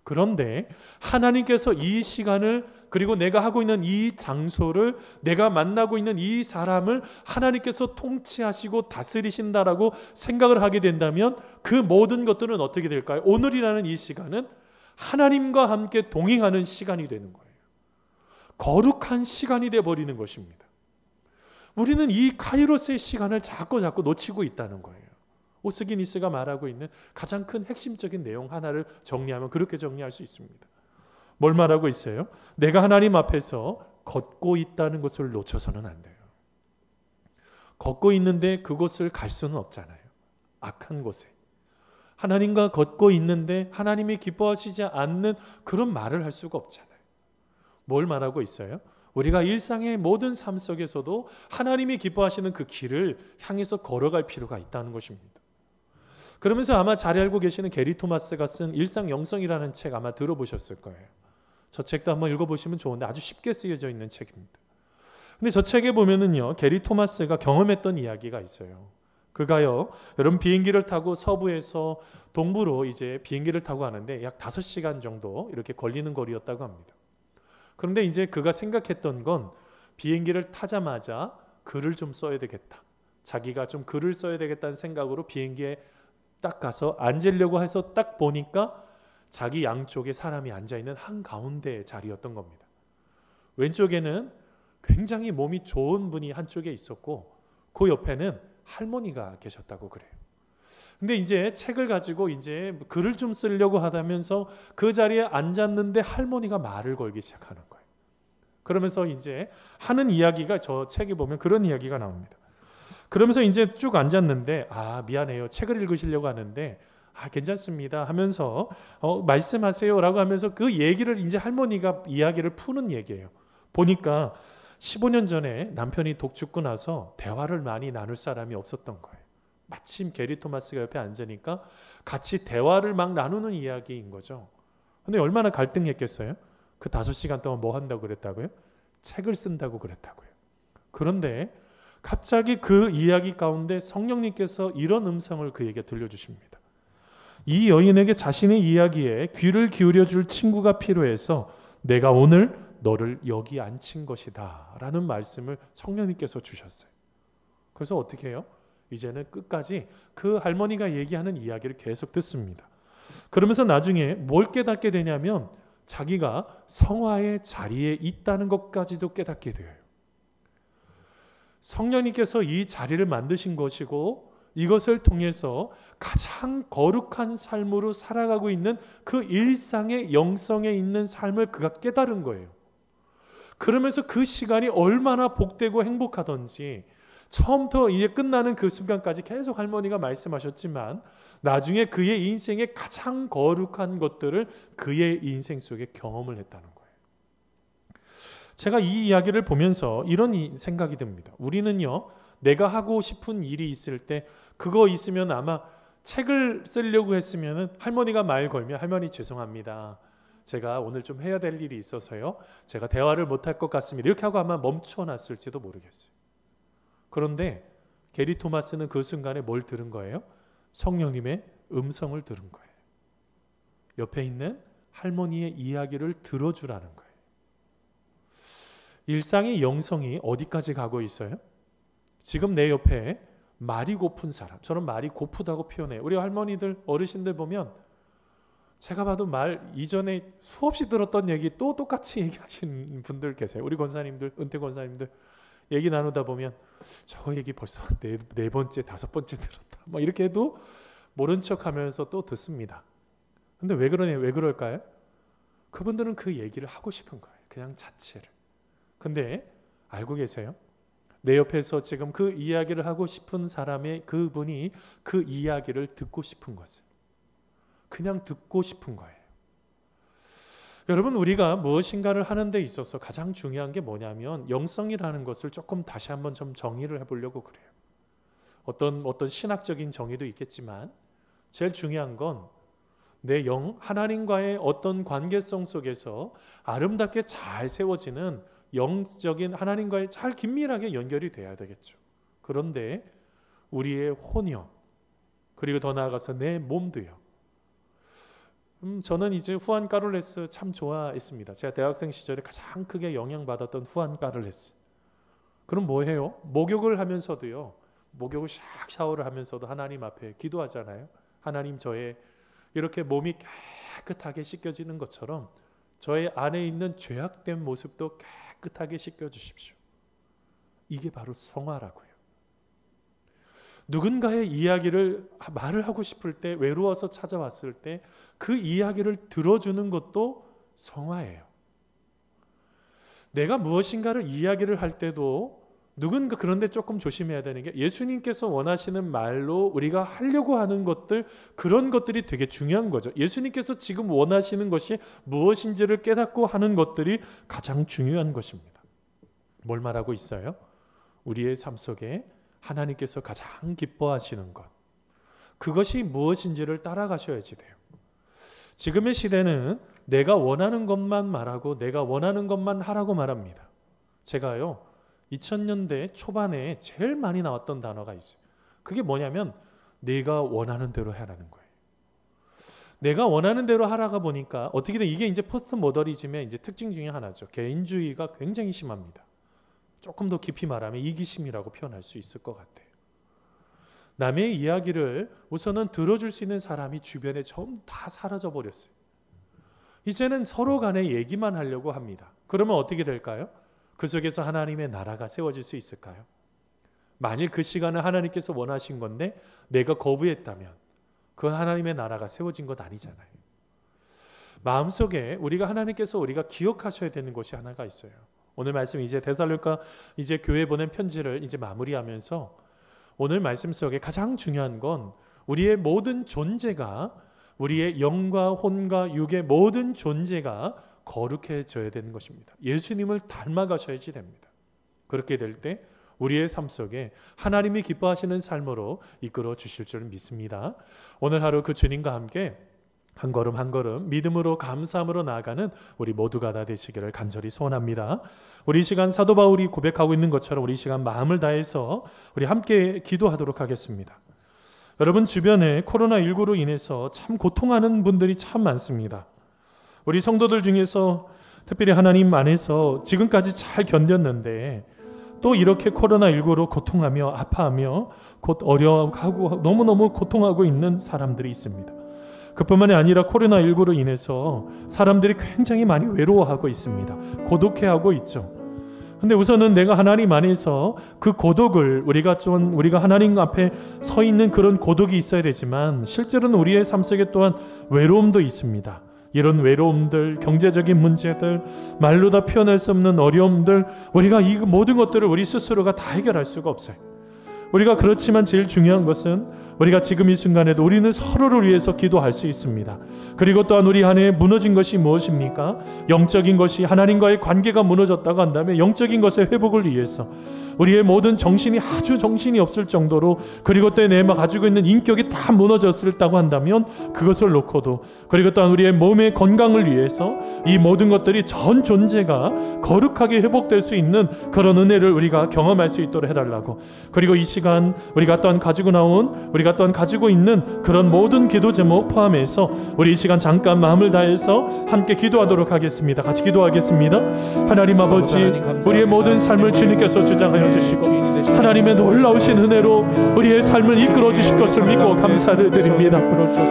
그런데 하나님께서 이 시간을, 그리고 내가 하고 있는 이 장소를, 내가 만나고 있는 이 사람을 하나님께서 통치하시고 다스리신다라고 생각을 하게 된다면 그 모든 것들은 어떻게 될까요? 오늘이라는 이 시간은 하나님과 함께 동행하는 시간이 되는 거예요. 거룩한 시간이 되어버리는 것입니다. 우리는 이 카이로스의 시간을 자꾸 놓치고 있다는 거예요. 오스기니스가 말하고 있는 가장 큰 핵심적인 내용 하나를 정리하면 그렇게 정리할 수 있습니다. 뭘 말하고 있어요? 내가 하나님 앞에서 걷고 있다는 것을 놓쳐서는 안 돼요. 걷고 있는데 그곳을 갈 수는 없잖아요. 악한 곳에. 하나님과 걷고 있는데 하나님이 기뻐하시지 않는 그런 말을 할 수가 없잖아요. 뭘 말하고 있어요? 우리가 일상의 모든 삶 속에서도 하나님이 기뻐하시는 그 길을 향해서 걸어갈 필요가 있다는 것입니다. 그러면서 아마 잘 알고 계시는 게리 토마스가 쓴 일상 영성이라는 책 아마 들어보셨을 거예요. 저 책도 한번 읽어보시면 좋은데 아주 쉽게 쓰여져 있는 책입니다. 근데 저 책에 보면은요, 게리 토마스가 경험했던 이야기가 있어요. 그가요, 여러분 비행기를 타고 서부에서 동부로 이제 비행기를 타고 가는데 약 5시간 정도 이렇게 걸리는 거리였다고 합니다. 그런데 이제 그가 생각했던 건 비행기를 타자마자 글을 좀 써야 되겠다. 자기가 좀 글을 써야 되겠다는 생각으로 비행기에 딱 가서 앉으려고 해서 딱 보니까 자기 양쪽에 사람이 앉아있는 한가운데 자리였던 겁니다. 왼쪽에는 굉장히 몸이 좋은 분이 한쪽에 있었고 그 옆에는 할머니가 계셨다고 그래요. 근데 이제 책을 가지고 이제 글을 좀 쓰려고 하다면서 그 자리에 앉았는데 할머니가 말을 걸기 시작하는 거예요. 그러면서 이제 하는 이야기가 저 책에 보면 그런 이야기가 나옵니다. 그러면서 이제 쭉 앉았는데 미안해요. 책을 읽으시려고 하는데 괜찮습니다 하면서 말씀하세요라고 하면서 그 얘기를 이제 할머니가 이야기를 푸는 얘기예요. 보니까 15년 전에 남편이 독 죽고 나서 대화를 많이 나눌 사람이 없었던 거예요. 마침 게리 토마스가 옆에 앉으니까 같이 대화를 막 나누는 이야기인 거죠. 근데 얼마나 갈등했겠어요? 그 5시간 동안 뭐 한다고 그랬다고요? 책을 쓴다고 그랬다고요. 그런데 갑자기 그 이야기 가운데 성령님께서 이런 음성을 그에게 들려주십니다. 이 여인에게 자신의 이야기에 귀를 기울여 줄 친구가 필요해서 내가 오늘 너를 여기 앉힌 것이다 라는 말씀을 성령님께서 주셨어요. 그래서 어떻게 해요? 이제는 끝까지 그 할머니가 얘기하는 이야기를 계속 듣습니다. 그러면서 나중에 뭘 깨닫게 되냐면 자기가 성화의 자리에 있다는 것까지도 깨닫게 돼요. 성령님께서 이 자리를 만드신 것이고 이것을 통해서 가장 거룩한 삶으로 살아가고 있는 그 일상의 영성에 있는 삶을 그가 깨달은 거예요. 그러면서 그 시간이 얼마나 복되고 행복하던지 처음부터 이제 끝나는 그 순간까지 계속 할머니가 말씀하셨지만 나중에 그의 인생의 가장 거룩한 것들을 그의 인생 속에 경험을 했다는 거예요. 제가 이 이야기를 보면서 이런 생각이 듭니다. 우리는요, 내가 하고 싶은 일이 있을 때 그거 있으면 아마 책을 쓰려고 했으면 할머니가 말 걸면 할머니 죄송합니다. 제가 오늘 좀 해야 될 일이 있어서요. 제가 대화를 못할 것 같습니다. 이렇게 하고 아마 멈춰놨을지도 모르겠어요. 그런데 게리 토마스는 그 순간에 뭘 들은 거예요? 성령님의 음성을 들은 거예요. 옆에 있는 할머니의 이야기를 들어주라는 거예요. 일상의 영성이 어디까지 가고 있어요? 지금 내 옆에 말이 고픈 사람, 저는 말이 고프다고 표현해요. 우리 할머니들, 어르신들 보면 제가 봐도 말 이전에 수없이 들었던 얘기 또 똑같이 얘기하시는 분들 계세요. 우리 권사님들, 은퇴 권사님들 얘기 나누다 보면 저 얘기 벌써 네 번째, 다섯 번째 들었다. 뭐 이렇게 해도 모른 척하면서 또 듣습니다. 근데 왜 그러냐? 왜 그럴까요? 그분들은 그 얘기를 하고 싶은 거예요. 그냥 자체를. 근데 알고 계세요? 내 옆에서 지금 그 이야기를 하고 싶은 사람의 그분이 그 이야기를 듣고 싶은 것을 그냥 듣고 싶은 거예요. 여러분, 우리가 무엇인가를 하는 데 있어서 가장 중요한 게 뭐냐면 영성이라는 것을 조금 다시 한번 좀 정의를 해보려고 그래요. 어떤 신학적인 정의도 있겠지만 제일 중요한 건 내 영, 하나님과의 어떤 관계성 속에서 아름답게 잘 세워지는 영적인 하나님과의 잘 긴밀하게 연결이 돼야 되겠죠. 그런데 우리의 혼이요, 그리고 더 나아가서 내 몸도요. 저는 이제 후안 카를레스 참 좋아했습니다. 제가 대학생 시절에 가장 크게 영향받았던 후안 카를레스. 그럼 뭐 해요? 목욕을 하면서도요. 목욕을 샥 샤워를 하면서도 하나님 앞에 기도하잖아요. 하나님, 저의 이렇게 몸이 깨끗하게 씻겨지는 것처럼 저의 안에 있는 죄악된 모습도 깨끗하게 씻겨주십시오. 이게 바로 성화라고요. 누군가의 이야기를 말을 하고 싶을 때, 외로워서 찾아왔을 때 그 이야기를 들어주는 것도 성화예요. 내가 무엇인가를 이야기를 할 때도 누군가, 그런데 조금 조심해야 되는 게 예수님께서 원하시는 말로 우리가 하려고 하는 것들, 그런 것들이 되게 중요한 거죠. 예수님께서 지금 원하시는 것이 무엇인지를 깨닫고 하는 것들이 가장 중요한 것입니다. 뭘 말하고 있어요? 우리의 삶 속에 하나님께서 가장 기뻐하시는 것, 그것이 무엇인지를 따라가셔야지 돼요. 지금의 시대는 내가 원하는 것만 말하고 내가 원하는 것만 하라고 말합니다. 제가요 2000년대 초반에 제일 많이 나왔던 단어가 있어요. 그게 뭐냐면 내가 원하는 대로 하라는 거예요. 내가 원하는 대로 하라가 보니까 어떻게든 이게 이제 포스트 모더니즘의 이제 특징 중에 하나죠. 개인주의가 굉장히 심합니다. 조금 더 깊이 말하면 이기심이라고 표현할 수 있을 것 같아요. 남의 이야기를 우선은 들어줄 수 있는 사람이 주변에 전부 다 사라져 버렸어요. 이제는 서로 간에 얘기만 하려고 합니다. 그러면 어떻게 될까요? 그 속에서 하나님의 나라가 세워질 수 있을까요? 만일 그 시간을 하나님께서 원하신 건데 내가 거부했다면 그 하나님의 나라가 세워진 것 아니잖아요. 마음속에 우리가 하나님께서 우리가 기억하셔야 되는 것이 하나가 있어요. 오늘 말씀 이제 데살로니가 이제 교회 보낸 편지를 이제 마무리하면서 오늘 말씀 속에 가장 중요한 건 우리의 모든 존재가, 우리의 영과 혼과 육의 모든 존재가 거룩해져야 되는 것입니다. 예수님을 닮아가셔야지 됩니다. 그렇게 될 때 우리의 삶 속에 하나님이 기뻐하시는 삶으로 이끌어 주실 줄 믿습니다. 오늘 하루 그 주님과 함께 한 걸음 한 걸음 믿음으로 감사함으로 나아가는 우리 모두가 다 되시기를 간절히 소원합니다. 우리 이 시간 사도 바울이 고백하고 있는 것처럼 우리 이 시간 마음을 다해서 우리 함께 기도하도록 하겠습니다. 여러분 주변에 코로나19로 인해서 참 고통하는 분들이 참 많습니다. 우리 성도들 중에서 특별히 하나님 안에서 지금까지 잘 견뎠는데 또 이렇게 코로나19로 고통하며 아파하며 곧 어려워하고 너무너무 고통하고 있는 사람들이 있습니다. 그뿐만이 아니라 코로나19로 인해서 사람들이 굉장히 많이 외로워하고 있습니다. 고독해하고 있죠. 근데 우선은 내가 하나님 안에서 그 고독을 우리가 하나님 앞에 서 있는 그런 고독이 있어야 되지만 실제로는 우리의 삶 속에 또한 외로움도 있습니다. 이런 외로움들, 경제적인 문제들, 말로 다 표현할 수 없는 어려움들, 우리가 이 모든 것들을 우리 스스로가 다 해결할 수가 없어요. 우리가 그렇지만 제일 중요한 것은 우리가 지금 이 순간에도 우리는 서로를 위해서 기도할 수 있습니다. 그리고 또한 우리 안에 무너진 것이 무엇입니까? 영적인 것이 하나님과의 관계가 무너졌다고 한다면 영적인 것의 회복을 위해서 우리의 모든 정신이 아주 정신이 없을 정도로 그리고 또 내가 가지고 있는 인격이 다 무너졌다고 한다면 그것을 놓고도 그리고 또한 우리의 몸의 건강을 위해서 이 모든 것들이 전 존재가 거룩하게 회복될 수 있는 그런 은혜를 우리가 경험할 수 있도록 해달라고 그리고 이 시간 우리가 또한 가지고 있는 그런 모든 기도 제목 포함해서 우리 이 시간 잠깐 마음을 다해서 함께 기도하도록 하겠습니다. 같이 기도하겠습니다. 하나님 아버지 우리의 모든 삶을 주님께서 주장하여 주시고 하나님의 놀라우신 은혜로 우리의 삶을 이끌어 주실 것을 믿고 감사를 드립니다.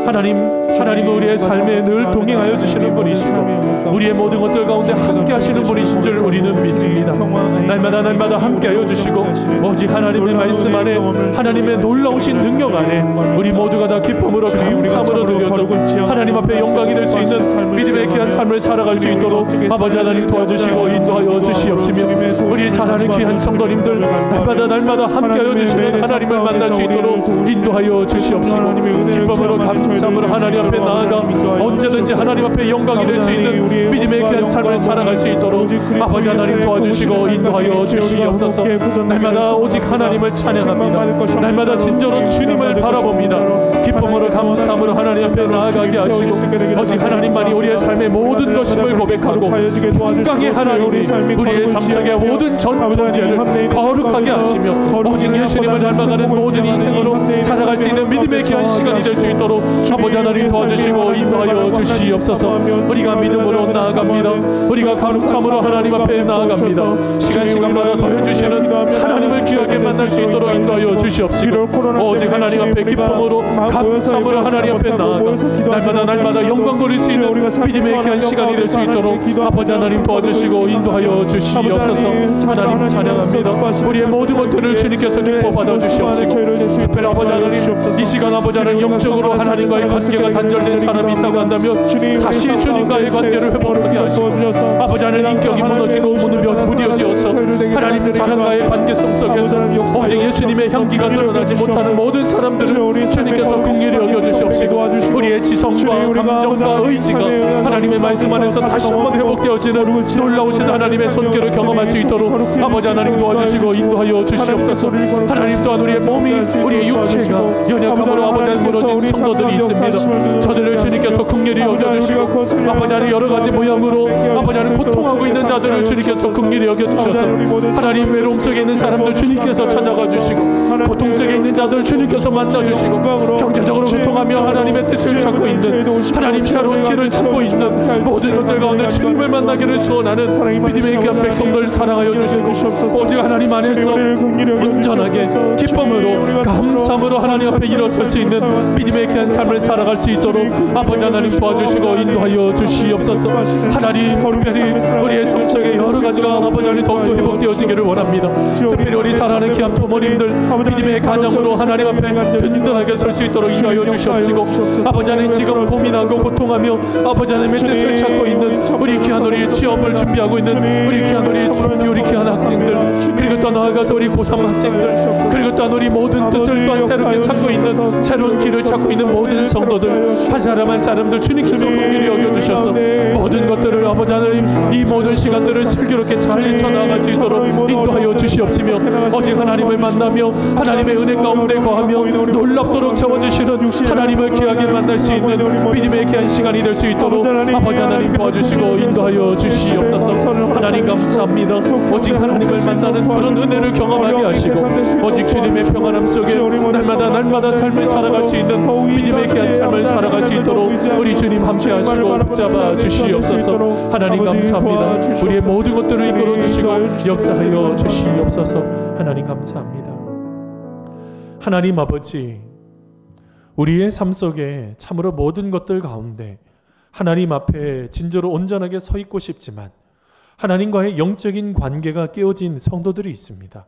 하나님은 우리의 삶에 늘 동행하여 주시는 분이시고 우리의 모든 것들 가운데 함께 하시는 분이신 줄 우리는 믿습니다. 날마다 함께 하여 주시고 오직 하나님의 말씀 안에 하나님의 놀라우신 능력 안에 우리 모두가 다 기쁨으로 감사함으로 드려져 하나님 앞에 영광이 될 수 있는 믿음의 귀한 삶을 살아갈 수 있도록 아버지 하나님 도와주시고 인도하여 주시옵시며 우리 사랑하는 귀한 성도님들 날마다 함께하여 주시는 하나님을 만날 수 있도록 인도하여 주시옵시고 기쁨으로 감사함으로 하나님 앞에 나아가 언제든지 하나님 앞에 영광이 될 수 있는 믿음의 귀한 삶을 살아갈 수 있도록 아버지 하나님 도와주시고 인도하여 주시옵소서. 날마다 오직 하나님을 찬양합니다. 날마다 진정으로 주님을 바라봅니다. 기쁨으로 감사함으로 하나님 앞에 나아가게 하시고 오직 하나님만이 우리의 삶의 모든 것임을 고백하고 평강의 하나님이 우리의 삶 속의 모든 전 존재를 거룩하게 하시며 오직 예수님을 닮아가는 모든 인생으로 살아갈 수 있는 믿음의 귀한 시간이 될 수 있도록 아버지 하나님 도와주시고 인도하여 주시옵소서. 우리가 믿음으로 나아갑니다. 우리가 감사함으로 하나님 앞에 나아갑니다. 시간마다 더해주시는 하나님을 귀하게 만날 수 있도록 인도하여 주시옵시고 오직 하나님 앞에 기쁨으로 감사함으로 하나님 앞에 나아가 날마다 영광 돌릴 수 있는 믿음의 귀한 시간이 될 수 있도록 아버지 하나님 도와주시고 인도하여 주시옵소서. 하나님 찬양합니다. 우리의 모든 것들을 주님께서 기뻐 받아주시옵시고 특별히 아버지 하나님 이 시간 아버지 하나님 영적으로 하나님과의 관계가 단절된 사람이 있다고 한다면 다시 주님과의 관계를 회복하게 하시고 아버지 하나님 인격이 무너지고 무뎌지어서 하나님 사랑과의 관계성 속에서 오직 예수님의 향기가 드러나지 못하는 모든 사람들을 주님께서 긍휼히 여겨주시옵시고 우리의 지성과 감정과 의지가 하나님의 말씀 안에서 다시 한번 회복되어지는 놀라우신 하나님의 손길을 경험할 수 있도록 아버지 하나님 도와주시고 인도하여 주시옵소서. 하나님 또한 우리의 몸이 우리의 육체가 연약함으로 아버지 하나님 무너진 성도들이 있습니다. 저들을 주님께서 긍휼히 여겨주시고 아버지 하나님 여러 가지 모양으로 아버지 하나님 고통하고 있는 자들을 주님께서 긍휼히 여겨주셔서 하나님 외로움 속에 있는 사람들 주님께서 찾아가 주시고 고통 속에 있는 자들 주님께서 만나주시고 경제적으로 고통하며 하나님의 뜻을 찾고 있는 하나님 새로운 길을 찾고 있는 모든 것들 가운데 주님을 만나기를 소원하는 믿음의 귀한 백성들 사랑하여 주시고 오직 하나님 안에서 온전하게 기쁨으로 감사함으로 하나님 앞에 일어설 수 있는 믿음의 귀한 삶을 살아갈 수 있도록 아버지 하나님 도와주시고 인도하여 주시옵소서. 하나님 특별히 우리의 삶 속에 여러 가지가 아버지 하나님 더욱더 회복되어지기를 원합니다. 특별히 우리 사랑하는 귀한 부모님들 믿음의 가정으로 하나님 앞에 든든하게 설 수 있도록 인도하여 주시옵시고 아버지 하나님 지금 고민하고 고통하며 아버지 하나님의 뜻을 찾고 있는 우리 귀한 우리 취업을 준비하고 있는 우리 귀한 우리 귀한 학생들 그리고 또 나아가서 우리 고3 학생들 그리고 또한 우리 모든 뜻을 또한 새롭게 찾고 있는 새로운 길을 찾고 있는 모든 성도들 한 사람 한 사람들 주님께서 긍휼히 여겨주셔서 모든 것들을 아버지 하나님 이 모든 시간들을 슬기롭게 잘 헤쳐나갈 수 있도록 인도하여 주시옵시며 오직 하나님을 만나며 하나님의 은혜 가운데 거하며 놀랍도록 채워주시는 하나님을 귀하게 만날 수 있는 믿음의 귀한 시간이 될 수 있도록 아버지 하나님 도와주시고 인도하여 주시옵소서. 하나님 감사합니다. 오직 하나님을 만나는 그런 은혜를 경험하게 하시고 오직 주님의 평안함 속에 날마다 삶을 살아갈 수 있는 믿음의 귀한 삶을 살아갈 수 있도록 우리 주님 함께 하시고 붙잡아 주시옵소서. 하나님 감사합니다. 우리의 모든 것들을 이끌어 주시고 역사하여 주시옵소서. 하나님 감사합니다. 하나님 아버지, 우리의 삶 속에 참으로 모든 것들 가운데 하나님 앞에 진저로 온전하게 서 있고 싶지만 하나님과의 영적인 관계가 깨어진 성도들이 있습니다.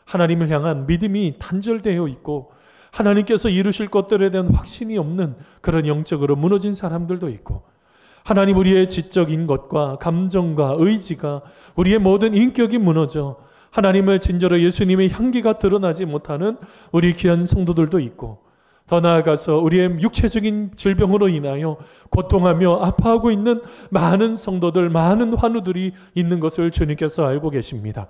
하나님을 향한 믿음이 단절되어 있고 하나님께서 이루실 것들에 대한 확신이 없는 그런 영적으로 무너진 사람들도 있고, 하나님 우리의 지적인 것과 감정과 의지가 우리의 모든 인격이 무너져 하나님을 진저로 예수님의 향기가 드러나지 못하는 우리 귀한 성도들도 있고, 더 나아가서 우리의 육체적인 질병으로 인하여 고통하며 아파하고 있는 많은 성도들, 많은 환우들이 있는 것을 주님께서 알고 계십니다.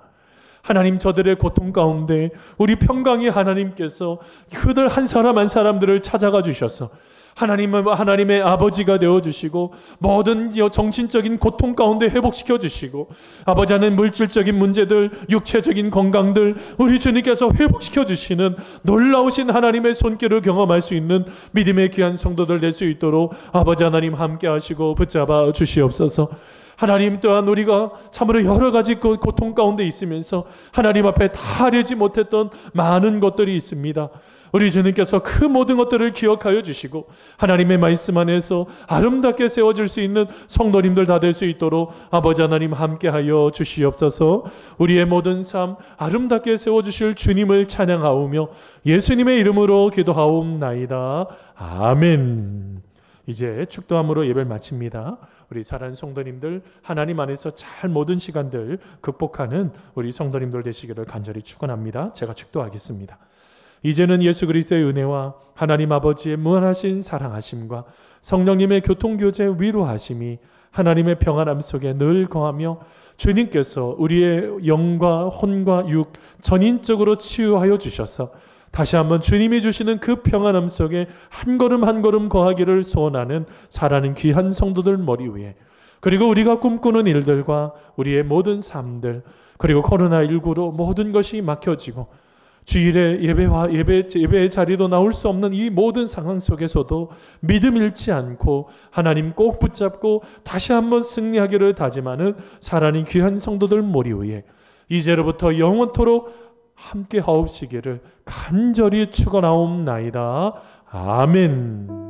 하나님, 저들의 고통 가운데 우리 평강의 하나님께서 그들 한 사람 한 사람들을 찾아가 주셔서 하나님의 아버지가 되어주시고 모든 정신적인 고통 가운데 회복시켜 주시고, 아버지 하나님 물질적인 문제들, 육체적인 건강들 우리 주님께서 회복시켜 주시는 놀라우신 하나님의 손길을 경험할 수 있는 믿음의 귀한 성도들 될 수 있도록 아버지 하나님 함께 하시고 붙잡아 주시옵소서. 하나님 또한 우리가 참으로 여러 가지 고통 가운데 있으면서 하나님 앞에 다 하려지 못했던 많은 것들이 있습니다. 우리 주님께서 그 모든 것들을 기억하여 주시고 하나님의 말씀 안에서 아름답게 세워질 수 있는 성도님들 다 될 수 있도록 아버지 하나님 함께하여 주시옵소서. 우리의 모든 삶 아름답게 세워주실 주님을 찬양하오며 예수님의 이름으로 기도하옵나이다. 아멘. 이제 축도함으로 예배를 마칩니다. 우리 사랑하는 성도님들, 하나님 안에서 잘 모든 시간들 극복하는 우리 성도님들 되시기를 간절히 축원합니다. 제가 축도하겠습니다. 이제는 예수 그리스도의 은혜와 하나님 아버지의 무한하신 사랑하심과 성령님의 교통교제 위로하심이 하나님의 평안함 속에 늘 거하며 주님께서 우리의 영과 혼과 육 전인적으로 치유하여 주셔서 다시 한번 주님이 주시는 그 평안함 속에 한 걸음 한 걸음 거하기를 소원하는 사랑하는 귀한 성도들 머리 위에, 그리고 우리가 꿈꾸는 일들과 우리의 모든 삶들, 그리고 코로나19로 모든 것이 막혀지고 주일에 예배의 자리도 나올 수 없는 이 모든 상황 속에서도 믿음 잃지 않고 하나님 꼭 붙잡고 다시 한번 승리하기를 다짐하는 사랑하는 귀한 성도들 머리 위에 이제로부터 영원토록 함께 하옵시기를 간절히 축원하옵나이다. 아멘.